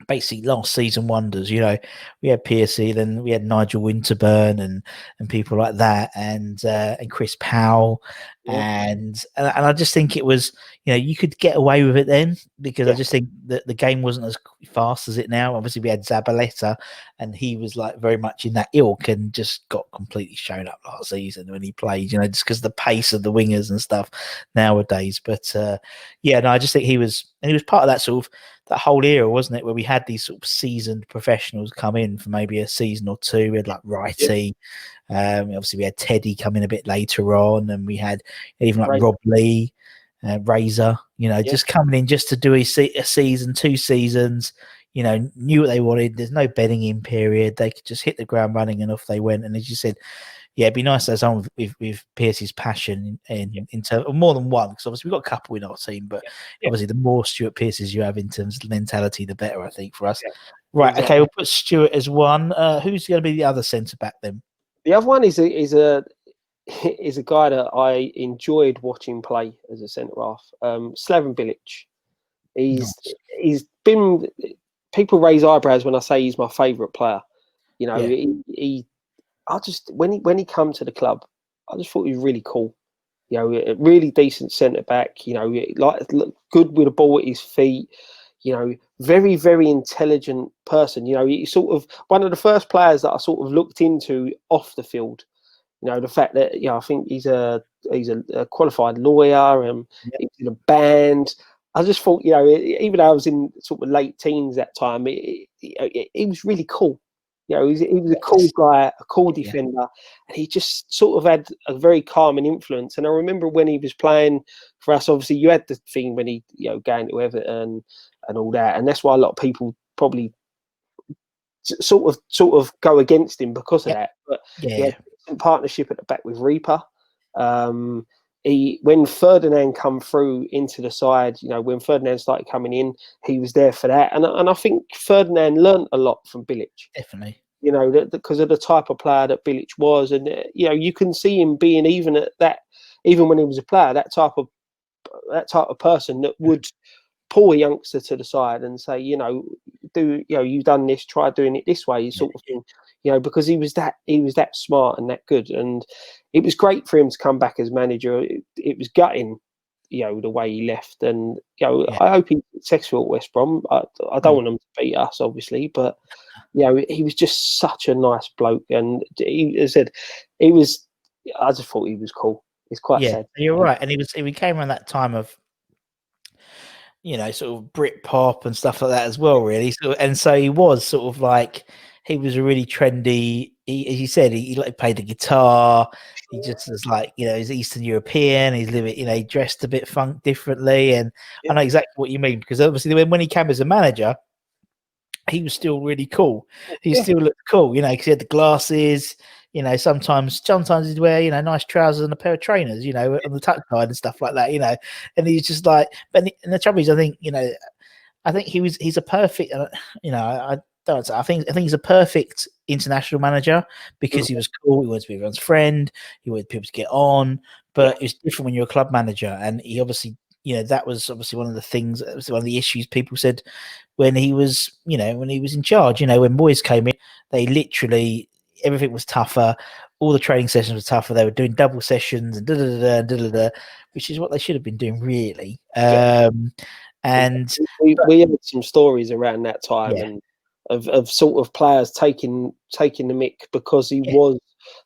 basically last season wonders. We had Pearce, then we had Nigel Winterburn and people like that, and Chris Powell, and I just think it was, you could get away with it then, because I just think that the game wasn't as fast as it now. Obviously, we had Zabaleta, and he was like very much in that ilk, and just got completely shown up last season when he played. Just because the pace of the wingers and stuff nowadays. But I just think he was part of that sort of that whole era, wasn't it, where we had these sort of seasoned professionals come in for maybe a season or two. We had like Righty. Obviously, we had Teddy come in a bit later on, and we had even like Rob Lee, Razor, just coming in just to do a season, 2 seasons, knew what they wanted. There's no bedding in period. They could just hit the ground running, and off they went. And as you said, it'd be nice to have someone with Pearce's passion in terms of more than one, because obviously we've got a couple in our team, but obviously the more Stuart Pearces you have in terms of mentality, the better, I think, for us. Right, exactly. Okay, we'll put Stuart as one. Who's going to be the other centre-back then? The other one is a guy that I enjoyed watching play as a centre half. Slaven Bilić. He's been. People raise eyebrows when I say he's my favourite player. When he come to the club, I just thought he was really cool. A really decent centre back. Good with the ball at his feet. Very, very intelligent person. He's sort of one of the first players that I sort of looked into off the field. The fact that I think he's a qualified lawyer and he's in a band. I just thought, even though I was in sort of late teens that time, he was really cool. He was a cool guy, a cool defender, and he just sort of had a very calming influence. And I remember when he was playing for us, obviously you had the thing when he, going to Everton and all that, and that's why a lot of people probably sort of go against him because of that. But he had a partnership at the back with Reaper. When Ferdinand come through into the side, when Ferdinand started coming in, he was there for that. And I think Ferdinand learnt a lot from Bilić. Definitely. Because of the type of player that Bilić was. And, you can see him being even when he was a player, that type of person that would pull a youngster to the side and say, you've done this, try doing it this way, sort of thing. Because he was that smart and that good, and it was great for him to come back as manager. It was gutting, the way he left, and I hope he's successful at West Brom. I don't want him to beat us, obviously, but he was just such a nice bloke, and I just thought he was cool. It's quite sad. You're right, and he came around that time of, sort of Britpop and stuff like that as well, really. So he was sort of like, he was a really trendy. As you said, he like played the guitar. He just was like, he's Eastern European. He's living, he dressed a bit funk differently, and I know exactly what you mean, because obviously when he came as a manager, he was still really cool. He still looked cool, because he had the glasses. Sometimes he'd wear, nice trousers and a pair of trainers, on the tuck side and stuff like that, and he's just like, and the trouble is, I think he's a perfect, I think he's a perfect international manager, because he was cool. He wanted to be everyone's friend. He wanted people to get on, but it's different when you're a club manager. And he obviously, that was obviously one of the things, that was one of the issues people said when he was, when he was in charge. When boys came in, they literally, everything was tougher. All the training sessions were tougher. They were doing double sessions and which is what they should have been doing, really. And we had some stories around that time, and of sort of players taking the mick because he was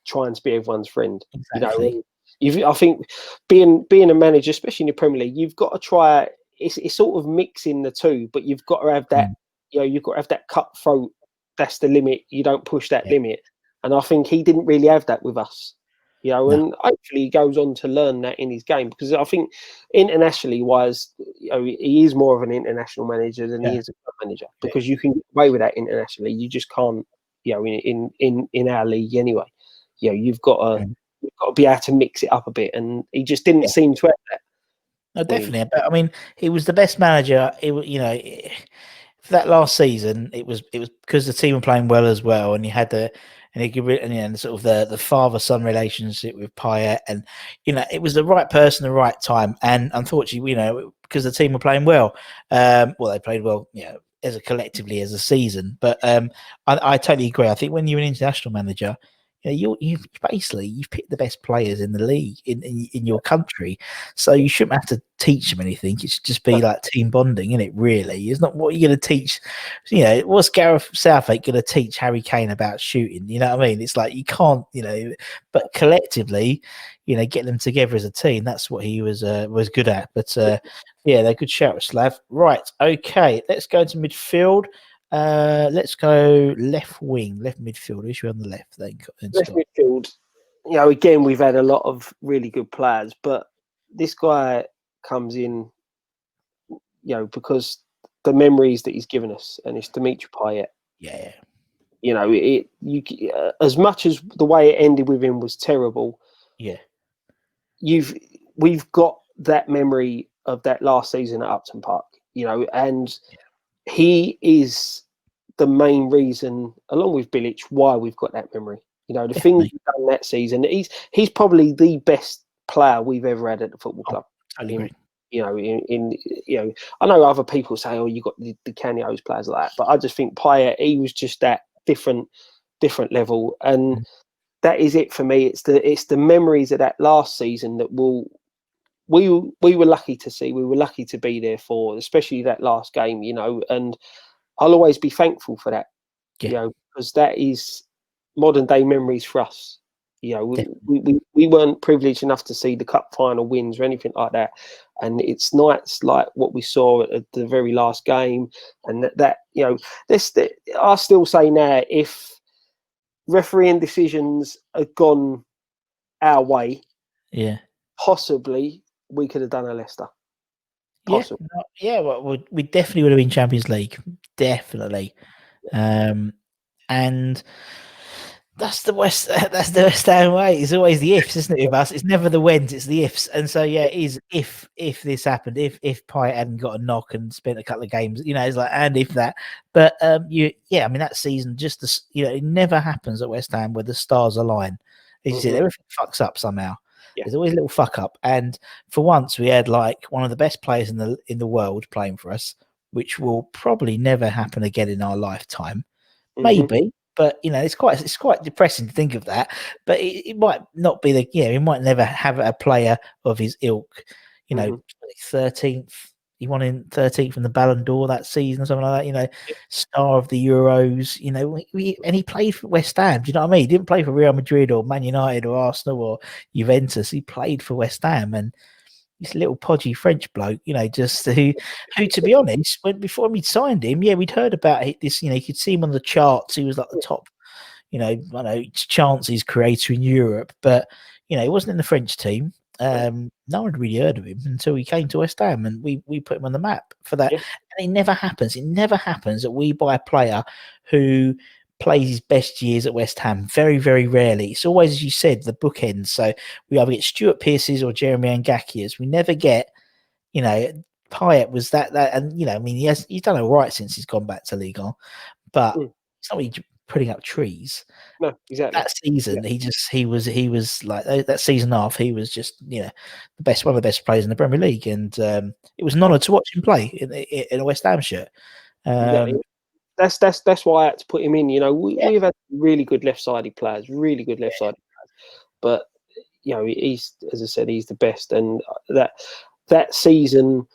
trying to be everyone's friend. Exactly. I think being a manager, especially in the Premier League, you've got to try. It's sort of mixing the two, but you've got to have that. You've got to have that cutthroat. That's the limit. You don't push that limit. And I think he didn't really have that with us. And hopefully he goes on to learn that in his game, because I think internationally wise, he is more of an international manager than he is a club manager, because you can get away with that internationally. You just can't, in our league anyway. You've got to be able to mix it up a bit, and he just didn't seem to have that. No, definitely. But I mean, he was the best manager. For that last season, it was because the team were playing well as well, and he had and sort of the father-son relationship with Payet, and it was the right person, the right time. And unfortunately, because the team were playing well, they played well, as a collectively as a season. But I totally agree. I think when you're an international manager, you've picked the best players in the league in your country, so you shouldn't have to teach them anything. It should just be like team bonding, isn't it? Really, it's not what you're going to teach. What's Gareth Southgate going to teach Harry Kane about shooting? You know what I mean? It's like you can't, but collectively, getting them together as a team, that's what he was good at. But they're good shout, Slav. Right, okay, let's go to midfield. Let's go left wing, left midfield. Who's on the left then? Left midfield. Again, we've had a lot of really good players, but this guy comes in, because the memories that he's given us, and it's Dimitri Payet. Yeah. As much as the way it ended with him was terrible. Yeah. We've got that memory of that last season at Upton Park, and he is the main reason, along with Bilić, why we've got that memory. The things he's done that season. He's probably the best player we've ever had at the football club. I agree. I know other people say, "Oh, you got the Caneos players like that," but I just think Payet, he was just that different level, and that is it for me. It's the memories of that last season that we were lucky to see. We were lucky to be there for, especially that last game. And I'll always be thankful for that. Because that is modern day memories for us. We weren't privileged enough to see the cup final wins or anything like that, and it's nights like what we saw at the very last game, and I still say now, if refereeing decisions had gone our way, possibly we could have done a Leicester. Possibly. Well, we definitely would have been Champions League, definitely, and that's the West Ham way. It's always the ifs, isn't it, with us? It's never the whens, it's the ifs. And so it is if this happened, if Payet hadn't got a knock and spent a couple of games, it's like, and if that. But I mean, that season, just it never happens at West Ham where the stars align. As you said, everything fucks up somehow. There's always a little fuck up, and for once we had like one of the best players in the world playing for us, which will probably never happen again in our lifetime. Maybe. But it's quite depressing to think of that. But it might not be he might never have a player of his ilk. 13th. He won in 13th from the Ballon d'Or that season or something like that. Star of the Euros. And he played for West Ham. Do you know what I mean? He didn't play for Real Madrid or Man United or Arsenal or Juventus. He played for West Ham, and this little podgy French bloke, just who to be honest, before we signed him, we'd heard about this. You could see him on the charts. He was like the top, chances creator in Europe, but he wasn't in the French team. No one had really heard of him until he came to West Ham, and we put him on the map for that. And it never happens. It never happens that we buy a player who plays his best years at West Ham. Very, very rarely. It's always, as you said, the bookends. So we either get Stuart Pearce's or Jeremy Ngakia's. We never get, Payet was that, and I mean, he's done all right since he's gone back to Ligue 1, but it's not really putting up trees. No, exactly. That season, he was like that season half. He was just one of the best players in the Premier League, and it was an honour to watch him play in a West Ham shirt. Exactly. That's why I had to put him in. We've had really good left-sided players, but he's, as I said, he's the best. And that season,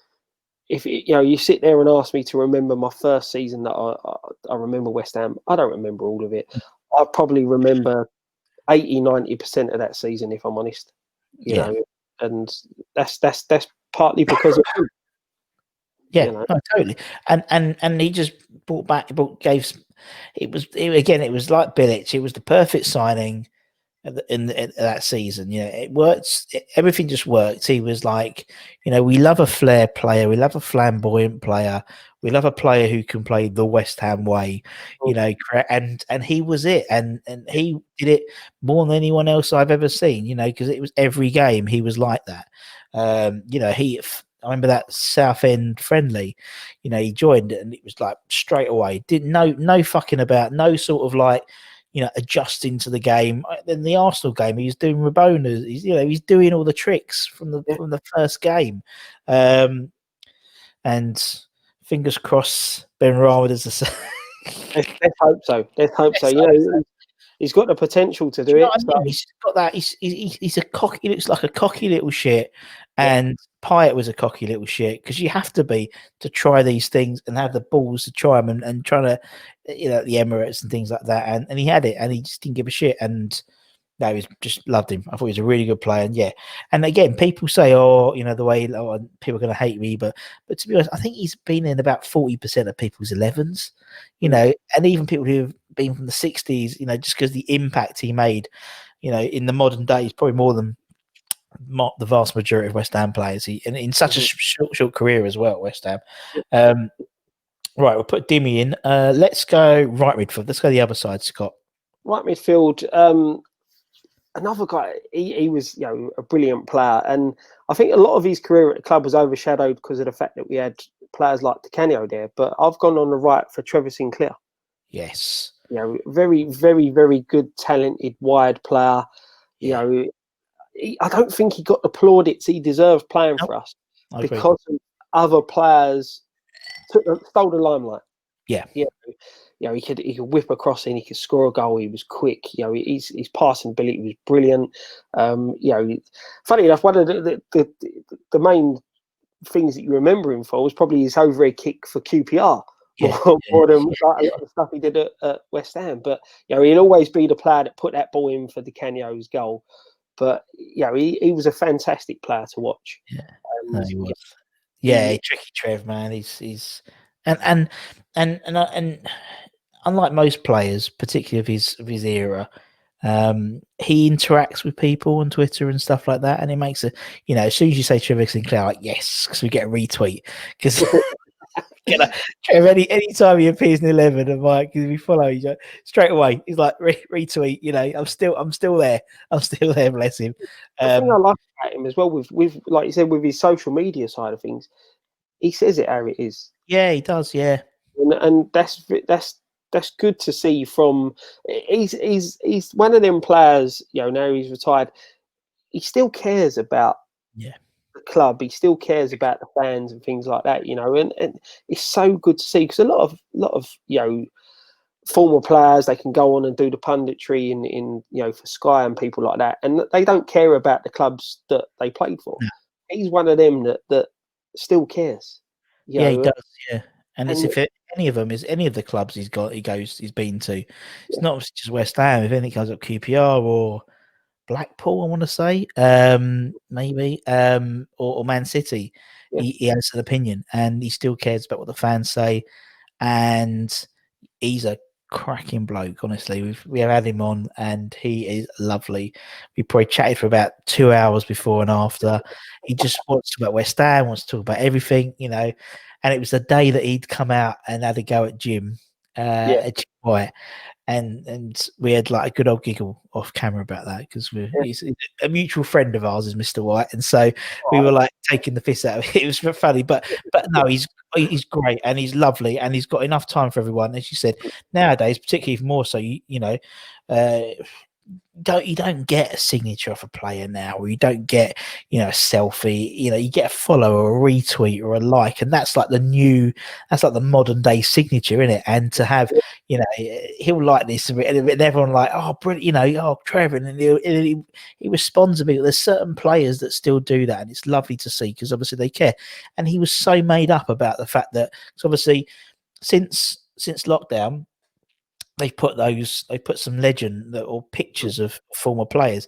if you sit there and ask me to remember my first season that I remember West Ham, I don't remember all of it. I probably remember 80-90% of that season, if I'm honest. you know, and that's partly because of him. Yeah, no, totally. And he just gave. It was like Bilić. It was the perfect signing in that season. It worked. Everything just worked. He was like, we love a flair player. We love a flamboyant player. We love a player who can play the West Ham way, and he was it. And he did it more than anyone else I've ever seen, because it was every game he was like that. I remember that Southend friendly, he joined it and it was like straight away. Didn't no fucking about, no sort of like, adjusting to the game. Then the Arsenal game, he was doing Rabonas. He's doing all the tricks from the first game. And fingers crossed, Ben Rama does the same. Let's hope so. Let's hope so. He's got the potential to do it. I mean? He's got that. He's a cocky. He looks like a cocky little shit. And Payet was a cocky little shit, because you have to be to try these things and have the balls to try them and try to, the Emirates and things like that. And he had it, and he just didn't give a shit. And no, he just loved him. I thought he was a really good player. And and again, people say, the way people are going to hate me, but to be honest, I think he's been in about 40% of people's 11s, and even people who have been from the 60s, just because the impact he made, in the modern day is probably more than the vast majority of West Ham players. In such a short career as well, West Ham. Right, we'll put Dimmy in. Let's go right midfield. Let's go the other side, Scott. Right midfield. Another guy. He was, a brilliant player, and I think a lot of his career at the club was overshadowed because of the fact that we had players like Canio there. But I've gone on the right for Trevor Sinclair. Yes. Very, very, very good, talented, wide player. I don't think he got the plaudits he deserved playing for us because of other players stole the limelight. Yeah. He could whip across and he could score a goal. He was quick. His passing ability was brilliant. Funny enough, one of the main things that you remember him for was probably his overhead kick for QPR. More than like a lot of the stuff he did at West Ham. But he'll always be the player that put that ball in for the Canio's goal. But he was a fantastic player to watch. He was. Tricky Trev, man. He's and unlike most players, particularly of his era, he interacts with people on Twitter and stuff like that, and it makes as soon as you say Trevor Sinclair, like yes, because we get a retweet. Because Trev, any time he appears in 11, and Mike, because we follow each other straight away, he's like retweet. I'm still there. I'm still there. Bless him. The thing I like about him as well, with like you said, with his social media side of things, he says it how it is. Yeah, he does. Yeah, and that's good to see. From he's one of them players. Now he's retired, he still cares about the club. He still cares about the fans and things like that. And it's so good to see, because a lot of former players, they can go on and do the punditry in for Sky and people like that, and they don't care about the clubs that they played for. No. He's one of them that still cares. He does. Yeah, and it's if any of the clubs he's been to, it's not just West Ham. If anything comes up, QPR or Blackpool, I want to say, maybe, or Man City, he has an opinion, and he still cares about what the fans say, and he's a cracking bloke. Honestly, we have had him on, and he is lovely. We probably chatted for about 2 hours before and after. He just wants to talk about West Ham, wants to talk about everything, And it was the day that he'd come out and had a go at Jim, at Jim White, and we had like a good old giggle off camera about that, because he's a mutual friend of ours is Mr. White, and so we were like taking the piss out of it. It was funny, but no, he's great, and he's lovely, and he's got enough time for everyone, as you said. Nowadays, particularly more so, you don't get a signature of a player now, or you don't get a selfie. You get a follow or a retweet or a like, and that's like the modern day signature, isn't it? And to have he'll like this, and everyone like, oh brilliant, oh Trevor, and he responds to me. There's certain players that still do that, and it's lovely to see, because obviously they care. And he was so made up about the fact that, so obviously since lockdown, they put some legend or pictures of former players,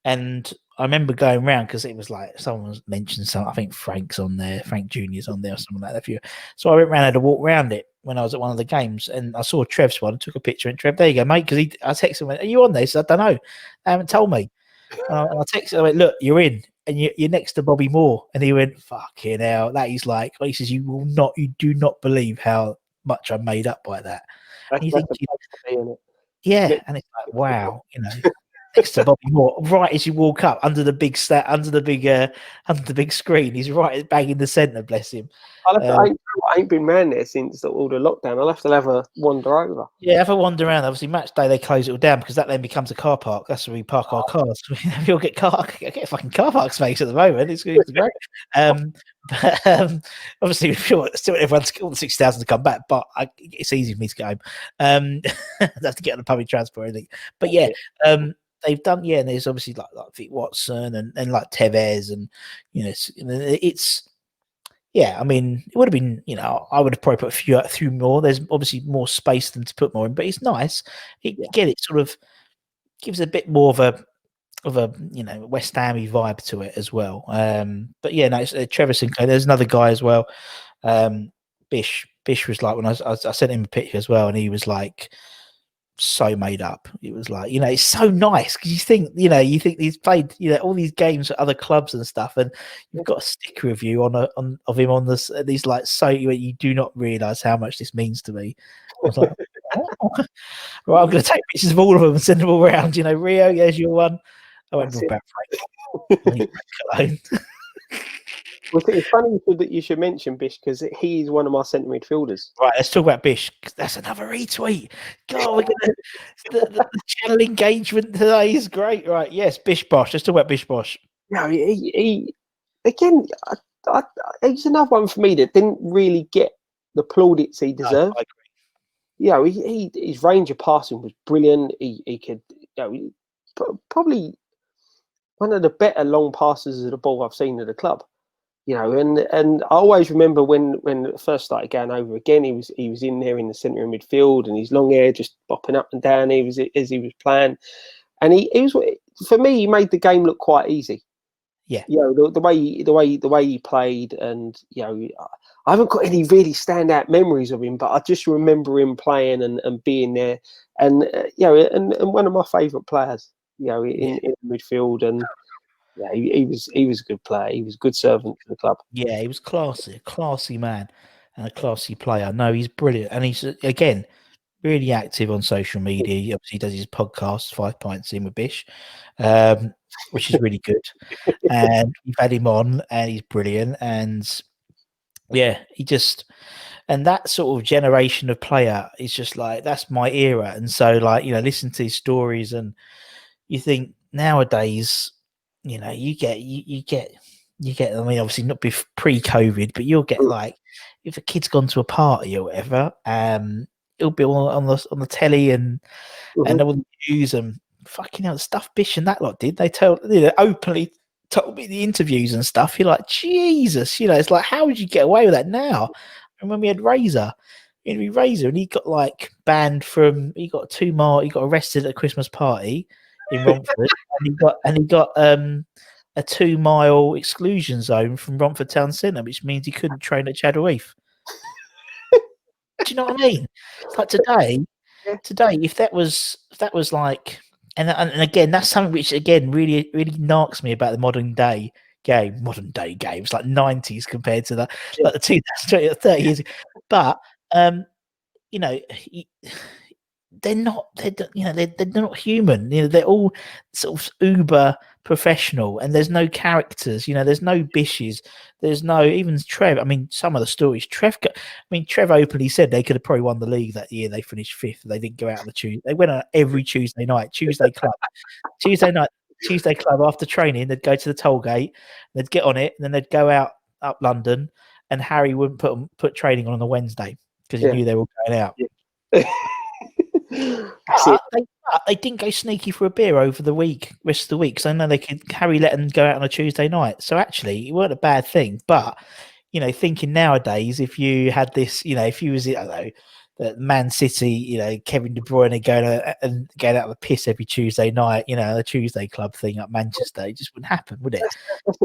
And I remember going around because it was like someone mentioned something. I think Frank's on there, Frank Jr.'s on there, or something like that. So I went round, had a walk around it when I was at one of the games, and I saw Trev's one, took a picture, and Trev, there you go, mate. Because I texted him, went, "Are you on this?" I don't know. They haven't told me. And I texted, I went, "Look, you're in, and you're next to Bobby Moore." And he went, "Fucking hell, that is like," he says, "You do not believe how much I made up by that." And you think, yeah, and it's like, wow, next to Bobby Moore, right as you walk up under the big screen, he's right bang in the centre. Bless him. I ain't been round there since all the lockdown. I'll have to have a wander over. Yeah, have a wander around. Obviously, match day they close it all down because that then becomes a car park. That's where we park our cars. We all get a fucking car park space at the moment. It's great. But obviously, still everyone's all the 60,000 to come back, but it's easy for me to get home. I have to get on the public transport. I think. But yeah, they've done. Yeah, and there's obviously like Vic Watson and like Tevez, and it's. Yeah, I mean, it would have been, I would have probably put a few through more. There's obviously more space than to put more in, but it's nice. Again, it sort of gives a bit more of a West Hammy vibe to it as well. But yeah, no, it's Trevor Sinclair. There's another guy as well. Bish was like, when I sent him a picture as well, and he was like, so made up. It was like, it's so nice because you think he's played, all these games at other clubs and stuff, and you've got a sticker of you of him on this. These like, so you do not realise how much this means to me. I was like, oh. Right, I'm going to take pictures of all of them and send them all around. Rio, there's your one. I won't talk about Frank. Alone. Well, it's funny that you should mention Bish because he's one of my centre midfielders. Right, let's talk about Bish. That's another retweet. God, the channel engagement today is great. Right, yes, Bish Bosh. Let's talk about Bish Bosh. No, he again, he's another one for me that didn't really get the plaudits he deserved. No, I agree. His range of passing was brilliant. He could, probably one of the better long passes of the ball I've seen at the club. And I always remember when it first started going over again, he was in there in the centre of midfield, and his long hair just bopping up and down. As he was playing, and he was, for me, he made the game look quite easy. Yeah, the way he played, and I haven't got any really standout memories of him, but I just remember him playing and being there, and and one of my favourite players, in midfield. And yeah, he was a good player. He was a good servant to the club. Yeah, he was a classy man, and a classy player. No, he's brilliant, and he's again really active on social media. He obviously does his podcast, 5 Pints In with Bish, which is really good. And we've had him on, and he's brilliant. And yeah, and that sort of generation of player is just like, that's my era. And so, like, listen to his stories, and you think nowadays, you get. I mean, obviously not pre-COVID, but you'll get like, if a kid's gone to a party or whatever, it'll be all on the telly and all the news, and fucking hell, the stuff Bish and that lot did. They openly told me the interviews and stuff. You're like, Jesus, it's like, how would you get away with that now? And when we had Razor, and he got like banned from. He got 2 mile. He got arrested at a Christmas party in Romford, and he got a 2 mile exclusion zone from Romford Town Centre, which means he couldn't train at Chadwell Heath. Do you know what I mean? It's like today, if that was like, and again, that's something which again really narks me about the modern day game. Modern day games, like 90s compared to like the 2020 or 30 years ago. But they're not human. They're all sort of uber professional, and there's no characters. There's no Bishes. There's no even Trev. I mean, some of the stories Trev openly said they could have probably won the league that year. They finished 5th. They didn't go out on the Tuesday. They went out every Tuesday night. Tuesday club after training. They'd go to the toll gate. They'd get on it, and then they'd go up London. And Harry wouldn't put training on a Wednesday because he knew they were going out. They didn't go sneaky for a beer over the rest of the week, because I know Harry let them go out on a Tuesday night. So actually, it weren't a bad thing. But thinking nowadays, if you had this, if you was, I don't know, Man City, Kevin De Bruyne going out of the piss every Tuesday night, the Tuesday club thing at Manchester, it just wouldn't happen, would it?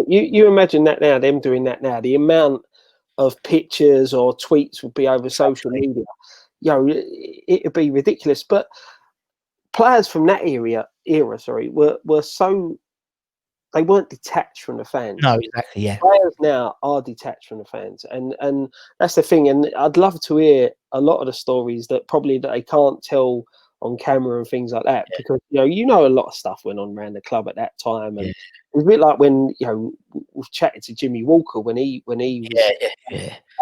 You imagine that now, them doing that now, the amount of pictures or tweets would be over social media. It would be ridiculous. But players from that era, were so, they weren't detached from the fans. No, exactly. Yeah. Players now are detached from the fans, and that's the thing. And I'd love to hear a lot of the stories that they can't tell on camera and things like that, because a lot of stuff went on around the club at that time, and it was a bit like when we've chatted to Jimmy Walker when he was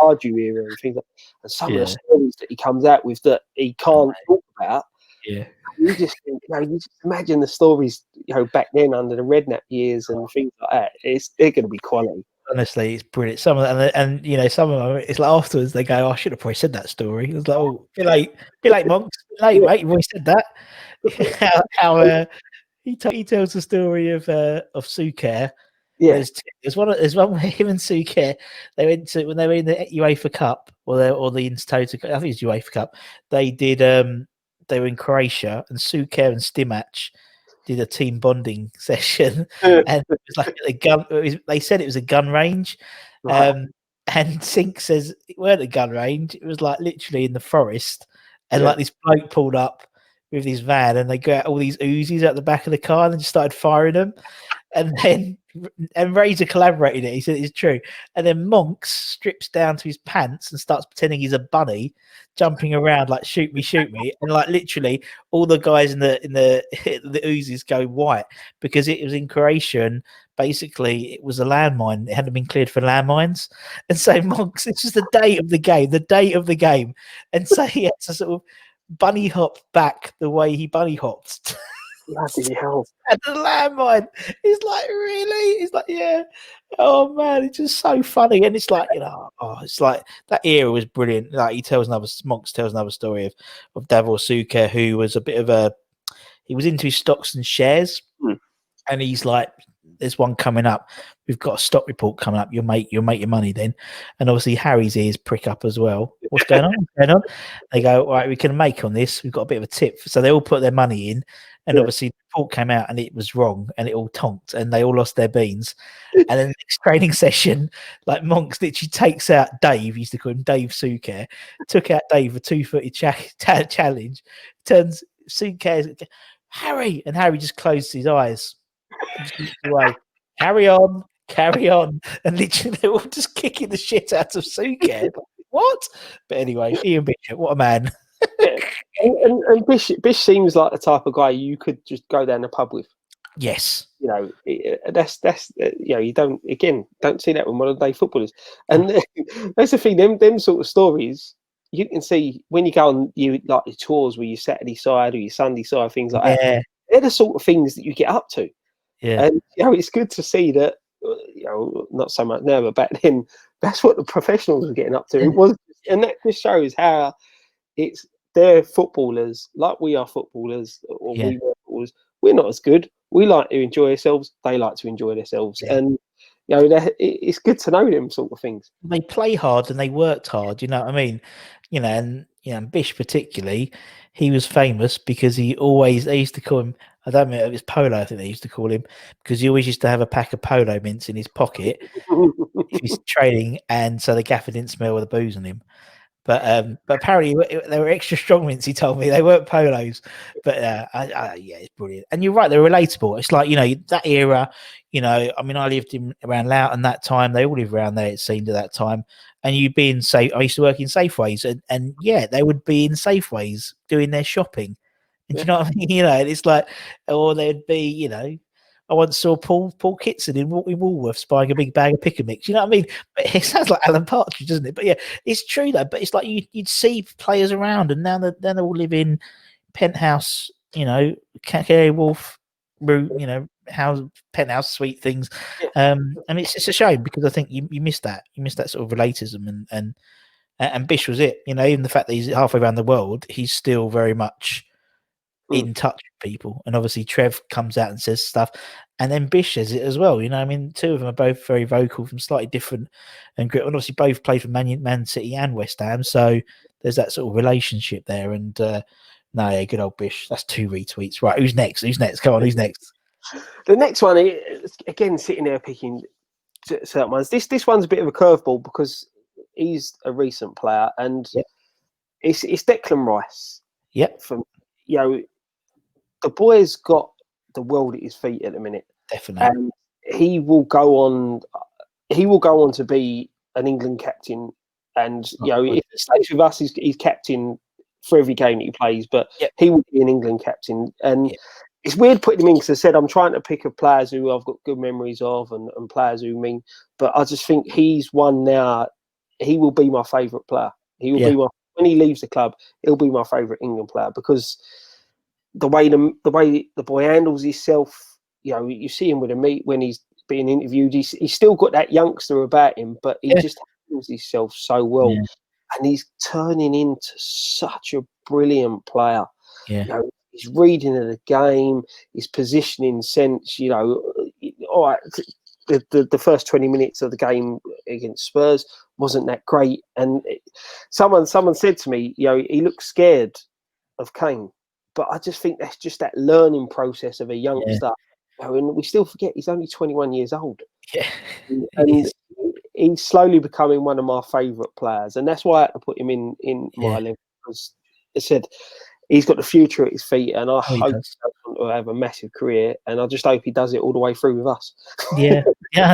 Ardew era and things like that, and some of the stories that he comes out with that he can't talk about. Yeah. You just think, you just imagine the stories, back then under the Redknapp years and things like that. They're going to be quality. Honestly, it's brilliant. Some of them, and some of them, it's like afterwards they go, "Oh, I should have probably said that story." It was like, "Oh, be late, monks, mate. You've always said that." how he tells the story of Sinclair. Yeah, there's one where him and Sinclair, they went to, when they were in the UEFA Cup or the Intertoto, I think it's UEFA Cup. They did they were in Croatia, and Sinclair and Stimac did a team bonding session, and it was like a gun. They said it was a gun range, and Sink says it weren't a gun range. It was like literally in the forest, and like this bloke pulled up with his van, and they got all these Uzis at the back of the car and just started firing them. And Razor collaborated it. He said it's true. And then Monks strips down to his pants and starts pretending he's a bunny, jumping around like shoot me, and like literally all the guys in the Uzis go white because it was in Croatia and basically it was a landmine. It hadn't been cleared for landmines, and so Monks, it's just the date of the game, and so he had to sort of bunny hop back the way he bunny hopped. Bloody hell. And the landmine. He's like, really? He's like, yeah. Oh man, it's just so funny. And it's like, it's like that era was brilliant. Like Monks tells another story of Davor Suker, who was a bit of he was into his stocks and shares. And he's like, there's one coming up. We've got a stock report coming up. You'll make your money then. And obviously Harry's ears prick up as well. What's going on? They go, all right, we can make on this. We've got a bit of a tip. So they all put their money in. And obviously the report came out and it was wrong and it all tonked and they all lost their beans. And then the next training session, like Monks literally takes out Dave, he used to call him Dave Sinclair, took out Dave a 2-footed challenge, turns Sinclair, Harry, and Harry just closed his eyes. Away. Carry on, and literally they're all just kicking the shit out of Sinclair. What? But anyway, Ian Bishop, what a man. And Bish seems like the type of guy you could just go down the pub with. Yes. That's you don't see that with modern day footballers. And that's the thing, them sort of stories you can see when you go on your tours with your Saturday side or your Sunday side, things like that. They're the sort of things that you get up to. Yeah. And it's good to see that, not so much now, but back then, that's what the professionals were getting up to. It was, and that just shows how they're footballers, like we are footballers, or we were footballers. We're not as good. We like to enjoy ourselves. They like to enjoy themselves, and it's good to know them sort of things. They play hard and they worked hard. You know what I mean? And Bish particularly, he was famous because they used to call him, I don't know if it's Polo, I think they used to call him, because he always used to have a pack of Polo mints in his pocket if he's training, and so the gaffer didn't smell the booze on him. But apparently they were extra strong mints, he told me. They weren't Polos. But it's brilliant. And you're right, they're relatable. It's like, that era, I mean, I lived around Loughton that time. They all lived around there, it seemed, at that time. And you'd be in I used to work in Safeways, and they would be in Safeways doing their shopping. And do you know what I mean? It's like, or they'd be, I once saw Paul Kitson in Woolworths buying a big bag of pick and mix. You know what I mean? But it sounds like Alan Partridge, doesn't it? But yeah, it's true though. But it's like you'd see players around, and now they all live in penthouse, Canary Wharf, house, penthouse suite things. And it's a shame because I think you missed that. You missed that sort of relatism, and Bish was it. Even the fact that he's halfway around the world, he's still very much in touch with people. And obviously Trev comes out and says stuff, and then Bish says it as well. You know, I mean, two of them are both very vocal from slightly different and obviously both played for Man City and West Ham. So there's that sort of relationship there. And no, yeah, good old Bish. That's 2 retweets. Right, who's next? Come on, who's next? The next one, again, sitting there picking certain ones. This one's a bit of a curveball because he's a recent player, and it's Declan Rice. Yep. From the boy's got the world at his feet at the minute. Definitely. And he will go on to be an England captain. And if he stays with us, he's captain for every game that he plays. But he will be an England captain. And it's weird putting him in because I said I'm trying to pick players who I've got good memories of and players who mean. But I just think he's one now. He will be my favourite player. He will be when he leaves the club. He'll be my favourite England player because the way the boy handles himself. You see him with a meet when he's being interviewed. He's still got that youngster about him, but he just handles himself so well, and he's turning into such a brilliant player. Yeah. His reading of the game, his positioning sense. All right, the first 20 minutes of the game against Spurs wasn't that great, and someone said to me, he looks scared of Kane, but I just think that's just that learning process of a youngster. And we still forget he's only 21 years old. Yeah, and he's slowly becoming one of my favourite players, and that's why I had to put him in my list because I said he's got the future at his feet, and I hope he's going to have a massive career, and I just hope he does it all the way through with us. Yeah,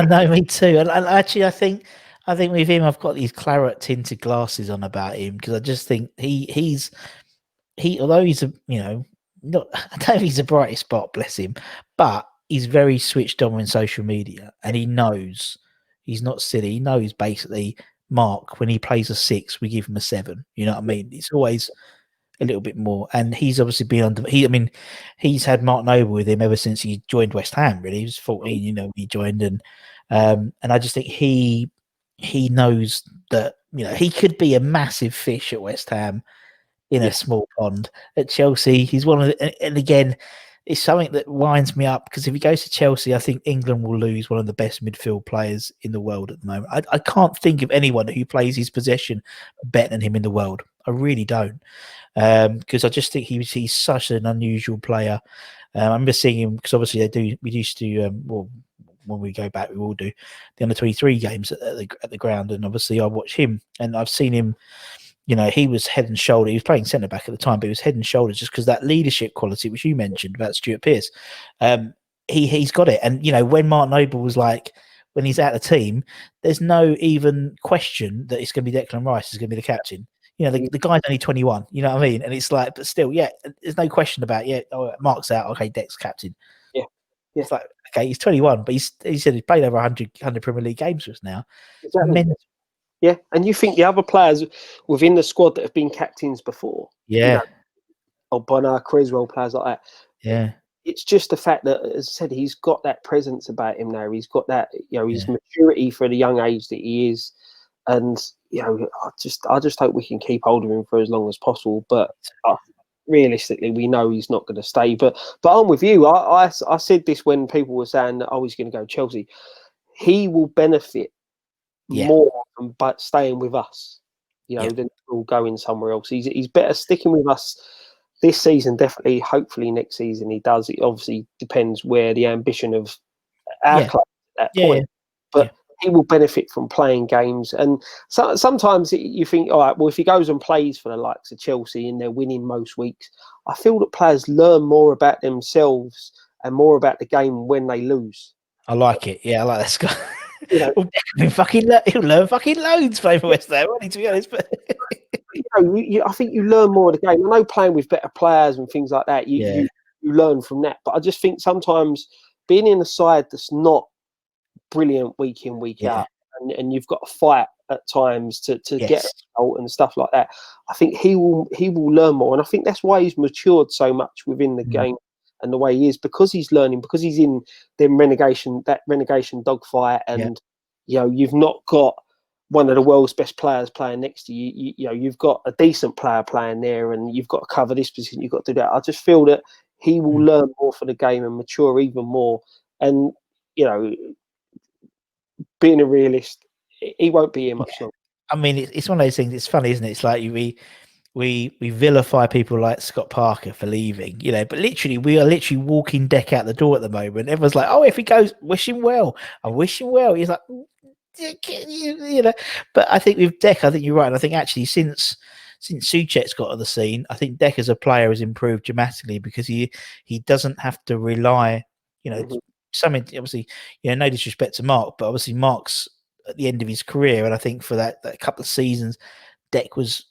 no, me too. And actually, I think with him, I've got these claret tinted glasses on about him because I just think he although he's I don't think he's the brightest spot, bless him, but he's very switched on in social media, and he knows he's not silly. He knows basically, Mark, when he plays a 6, we give him a 7. You know what I mean? It's always a little bit more, and he's obviously been under. He's had Mark Noble with him ever since he joined West Ham. Really, he was 14. He joined, and I just think he knows that he could be a massive fish at West Ham in a small pond. At Chelsea, he's one of the, and again, it's something that winds me up because if he goes to Chelsea, I think England will lose one of the best midfield players in the world at the moment. I can't think of anyone who plays his possession better than him in the world. I really don't, because I just think he's such an unusual player. I remember seeing him because obviously we used to when we go back, we will do the under-23 games at the ground, and obviously I watch him, and I've seen him. He was head and shoulder. He was playing centre back at the time, but he was head and shoulders just because that leadership quality, which you mentioned about Stuart Pearce, he's got it. And when Mark Noble was like, when he's out of the team, there's no even question that it's going to be Declan Rice is going to be the captain. The guy's only 21. You know what I mean? And it's like, but still, there's no question about Mark's out. Okay, Dec's captain. Yeah. It's like, okay, he's 21, but he said he's played over 100 Premier League games for us now. Exactly. Yeah, and you think the other players within the squad that have been captains before, Bonner, Criswell, players like that. Yeah, it's just the fact that, as I said, he's got that presence about him now. He's got that, his maturity for the young age that he is, and I just hope we can keep hold of him for as long as possible. But realistically, we know he's not going to stay. But I'm with you. I said this when people were saying, "Oh, he's going to go Chelsea." He will benefit more from staying with us, than going somewhere else. He's better sticking with us this season, definitely. Hopefully next season he does. It obviously depends where the ambition of our club at that point. But he will benefit from playing games. And sometimes you think, all right, well, if he goes and plays for the likes of Chelsea and they're winning most weeks, I feel that players learn more about themselves and more about the game when they lose. I like it. Yeah, I like that, Scott. He'll learn fucking loads playing for West Ham, to be honest. But I think you learn more of the game. I know playing with better players and things like that, you learn from that. But I just think sometimes being in a side that's not brilliant week in, week out, and you've got to fight at times to get a result and stuff like that, I think he will learn more. And I think that's why he's matured so much within the game and the way he is, because he's learning, because he's in that relegation dogfight, and you've not got one of the world's best players playing next to you. You know, you've got a decent player playing there, and you've got to cover this position. You've got to do that. I just feel that he will learn more for the game and mature even more. And you know, being a realist, he won't be here much longer. I mean, it's one of those things. It's funny, isn't it? It's like we vilify people like Scott Parker for leaving, you know, but literally we are literally walking Deck out the door at the moment. Everyone's like, oh, if he goes, wish him well. I wish him well. He's like, you know, but I think with Deck, I think you're right. And I think actually since Souček's got on the scene, I think Deck as a player has improved dramatically because he doesn't have to rely, you know, something obviously, you know, no disrespect to Mark, but obviously Mark's at the end of his career. And I think for that couple of seasons, Deck was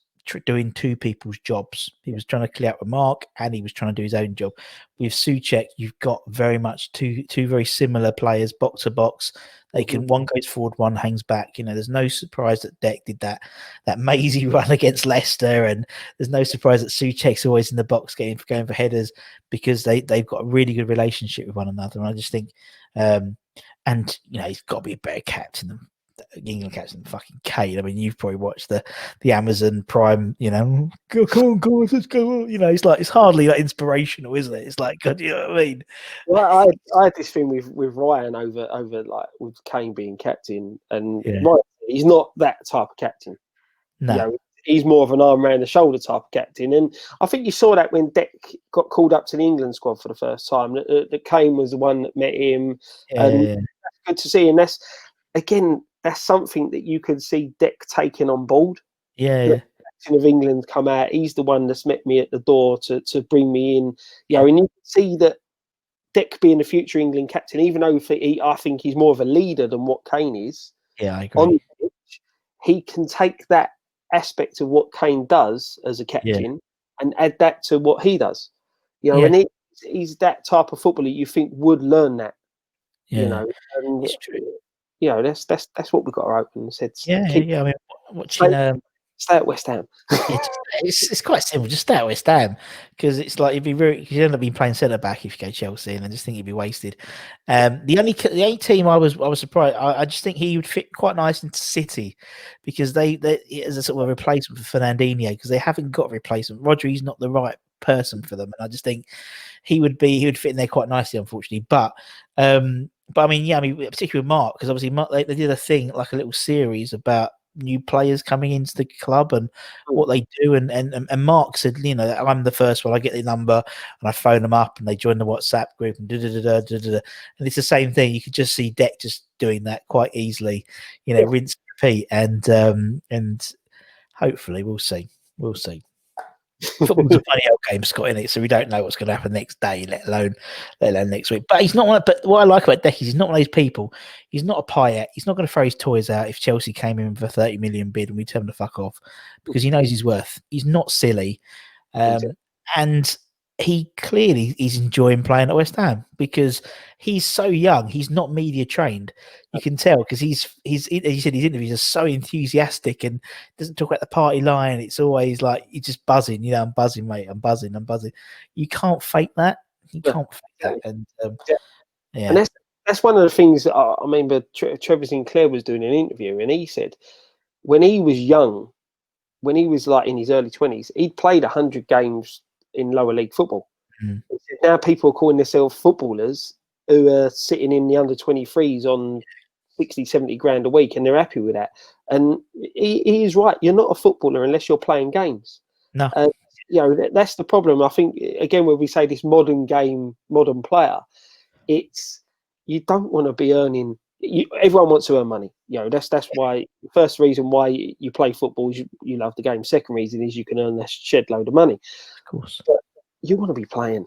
doing two people's jobs. He was trying to clear out with Mark and he was trying to do his own job. With Souček, you've got very much two very similar players, box to box. They can one goes forward, one hangs back. You know, there's no surprise that Deck did that mazy run against Leicester, and there's no surprise that Souček's always in the box going for headers because they've got a really good relationship with one another. And I just think, and you know, he's got to be a better captain than England captain fucking Kane. I mean, you've probably watched the Amazon Prime, you know, come on, guys, let's go on. You know, it's hardly that inspirational, isn't it? It's like, God, you know what I mean? Well, I had this thing with Ryan over like with Kane being captain, and Ryan, he's not that type of captain. No. You know, he's more of an arm around the shoulder type of captain, and I think you saw that when Deck got called up to the England squad for the first time. That Kane was the one that met him, and that's good to see. And that's something that you can see Deck taking on board. The captain of England come out. He's the one that's met me at the door to bring me in. You know, and you can see that Deck being the future England captain, even though I think he's more of a leader than what Kane is. Yeah, I agree. On the pitch, he can take that aspect of what Kane does as a captain and add that to what he does. You know, and he's that type of footballer you think would learn that. You know, and it's true. You know, that's what we've got to open and said. I mean, watching stay at West Ham. It's quite simple. Just stay at West Ham because it's like you'd end up being playing centre back if you go Chelsea, and I just think you'd be wasted. The only team I was surprised. I just think he would fit quite nice into City because they as a sort of a replacement for Fernandinho because they haven't got a replacement. Rodri's not the right person for them, and I just think he would fit in there quite nicely, unfortunately. But I mean, particularly with Mark because obviously Mark, they did a thing like a little series about new players coming into the club and what they do, and Mark said, you know, I'm the first one. I get the number and I phone them up and they join the WhatsApp group and and it's the same thing. You could just see Deck just doing that quite easily, you know, rinse and repeat, and hopefully we'll see. Football's a funny old game, Scott, in it, so we don't know what's going to happen next day, let alone next week. But he's not one. But what I like about Deck is he's not one of those people. He's not a Payet. He's not going to throw his toys out if Chelsea came in with a 30 million bid and we tell him to fuck off because he knows his worth. He's not silly, and he clearly is enjoying playing at West Ham because he's so young. He's not media trained. You can tell because he's as you said, his interviews are so enthusiastic and doesn't talk about the party line. It's always like he's just buzzing. You know, I'm buzzing, mate. I'm buzzing. You can't fake that. You can't fake that. And and that's one of the things that I remember Trevor Sinclair was doing an interview and he said when he was young, when he was like in his early 20s, he'd played 100 games in lower league football. Now people are calling themselves footballers who are sitting in the under 23s on 60, 70 grand a week and they're happy with that. And he is right. You're not a footballer unless you're playing games. No. You know, that's the problem. I think, again, when we say this modern game, modern player, it's you don't want to be earning. Everyone wants to earn money. You know, that's why the first reason why you play football is you love the game. Second reason is you can earn a shed load of money. Of course. But you want to be playing.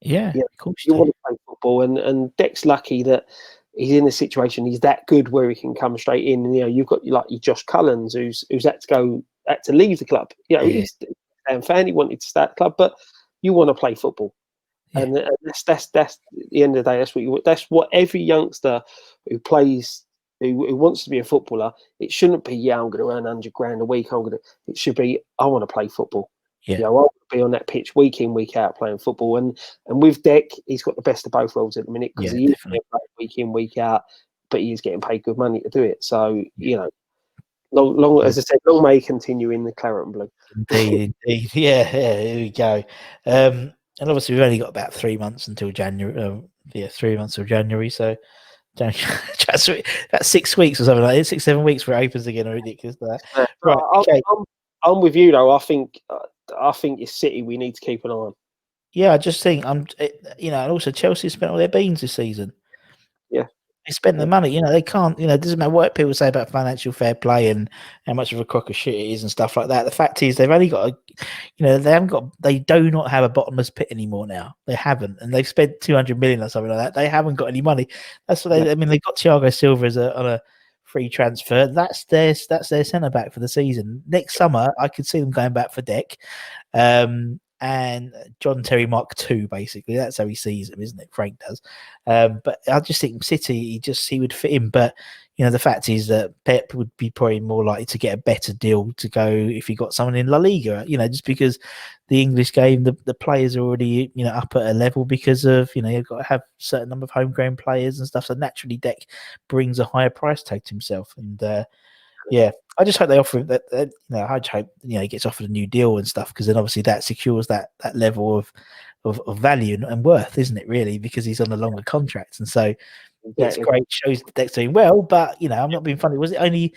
Yeah, of course. You want to play football, and Deck's lucky that he's in a situation he's that good where he can come straight in. And you know, you've got like your Josh Cullens who's had to leave the club. You know, he's a fan. He wanted to start the club, but you want to play football. Yeah. And that's at the end of the day. That's what every youngster who plays, who wants to be a footballer. It shouldn't be I'm going to earn 100 grand a week. It should be I want to play football. Yeah. You know, I want to be on that pitch week in, week out playing football. And with Deck, he's got the best of both worlds at the minute because he is playing week in, week out, but he is getting paid good money to do it. So you know, Long, as I said, long may continue in the claret and blue. Indeed. Yeah, here we go. And obviously, we've only got about 3 months until January. 3 months till January. So, about 6 weeks or something like that. 6-7 weeks before it opens again. Ridiculous. That. Right. Okay. I'm with you though. I think it's City we need to keep an eye on. Yeah, I just think and also Chelsea spent all their beans this season. Yeah. They spent the money, they can't, it doesn't matter what people say about financial fair play and how much of a crock of shit it is and stuff like that. The fact is they've only got they do not have a bottomless pit anymore now. They haven't. And they've spent 200 million or something like that. They haven't got any money. That's what they got Thiago Silva on a free transfer. That's their centre back for the season. Next summer, I could see them going back for Deck. And John Terry Mark II, basically. That's how he sees him, isn't it? Frank does. But I just think City, he would fit in. But, the fact is that Pep would be probably more likely to get a better deal to go if he got someone in La Liga, just because the English game, the players are already, up at a level because of, you've got to have a certain number of homegrown players and stuff. So naturally, Deck brings a higher price tag to himself. And, I just hope they offer him that. I hope he gets offered a new deal and stuff, because then obviously that secures that level of value and worth, isn't it? Really, because he's on a longer contract, and so it's great. Shows the Deck's doing well, but I'm not being funny. Was it only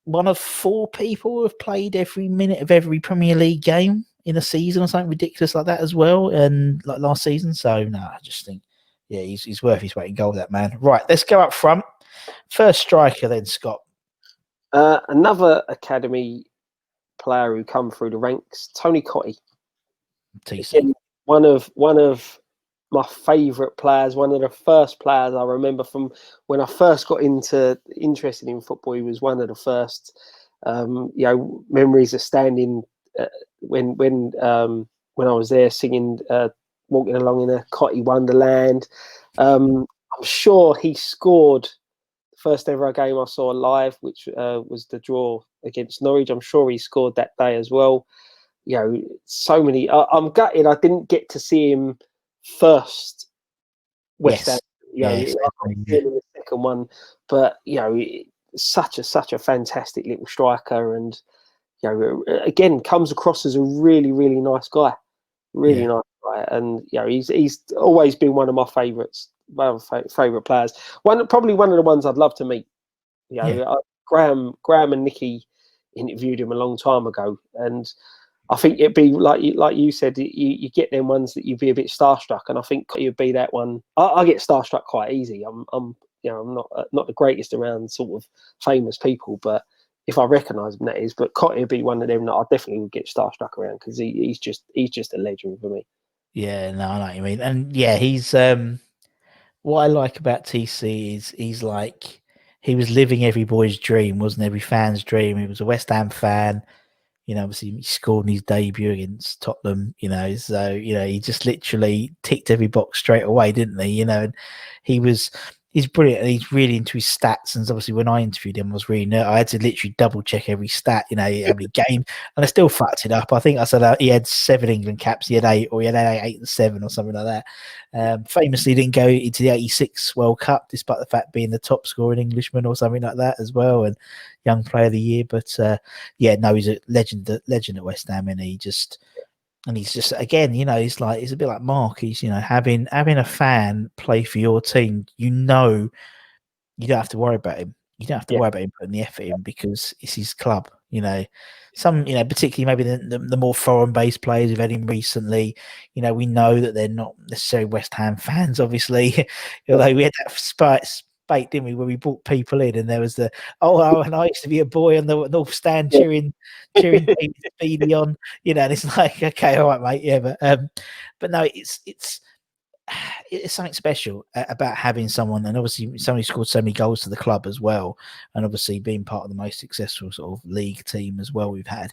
one of 4 people who have played every minute of every Premier League game in a season or something ridiculous like that as well, and like last season? So no, I just think he's worth his weight in gold. That man. Right, let's go up front. First striker, then Scott. Another academy player who come through the ranks, Tony Cottee. Again, one of my favourite players, one of the first players I remember from when I first got interested in football. He was one of the first. Memories of standing when I was there singing, walking along in a Cottee Wonderland. I'm sure he scored first ever game I saw live, which was the draw against Norwich. I'm sure he scored that day as well. So many. I'm gutted I didn't get to see him first. West Ham. In the second one, but such a fantastic little striker, and again comes across as a really, really nice guy. Really nice guy, and he's always been one of my favourites. One of my favourite players. Probably one of the ones I'd love to meet. Graham and Nicky interviewed him a long time ago, and I think it'd be like you said, you get them ones that you'd be a bit starstruck, and I think you'd be that one. I get starstruck quite easy. I'm not the greatest around sort of famous people, but if I recognise him, that is. But Cottee would be one of them that I definitely would get starstruck around, because he's just a legend for me. Yeah, no, I know what you mean, and he's what I like about TC is he was living every boy's dream, wasn't every fan's dream. He was a West Ham fan. Obviously he scored in his debut against Tottenham, so, he just literally ticked every box straight away, didn't he? And he's brilliant, and he's really into his stats. And obviously when I interviewed him, I had to literally double check every stat, every game, and I still fucked it up. I think I said he had 7 England caps, he had 8, or he had 8 and 7 or something like that. Famously didn't go into the 86 World Cup, despite the fact being the top scoring Englishman or something like that as well, and young player of the year. But he's a legend at West Ham, and he's just again, he's a bit like Mark. He's having a fan play for your team. You don't have to worry about him. You don't have to worry about him putting the effort in, because it's his club. Some particularly maybe the more foreign based players who've had him recently. We know that they're not necessarily West Ham fans, obviously. Although we had that spate, didn't we, where we brought people in, and there was and I used to be a boy on the North Stand cheering Speedy on, and it's like, okay, all right, mate, but no, it's something special about having someone, and obviously somebody scored so many goals to the club as well, and obviously being part of the most successful sort of league team as well we've had.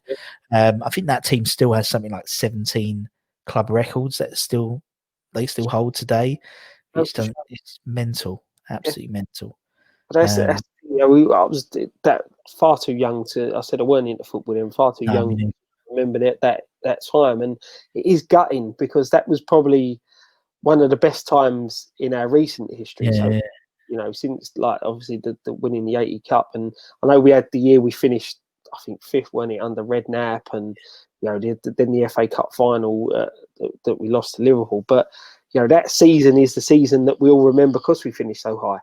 I think that team still has something like 17 club records that they still hold today. It's mental. Absolutely mental. But I was that far too young to. I said I weren't into football. I'm far too young to remember that time, and it is gutting, because that was probably one of the best times in our recent history. since like obviously the winning the 80 Cup, and I know we had the year we finished, I think 5th, weren't it, under Redknapp, and then the FA Cup final that we lost to Liverpool. But that season is the season that we all remember because we finished so high.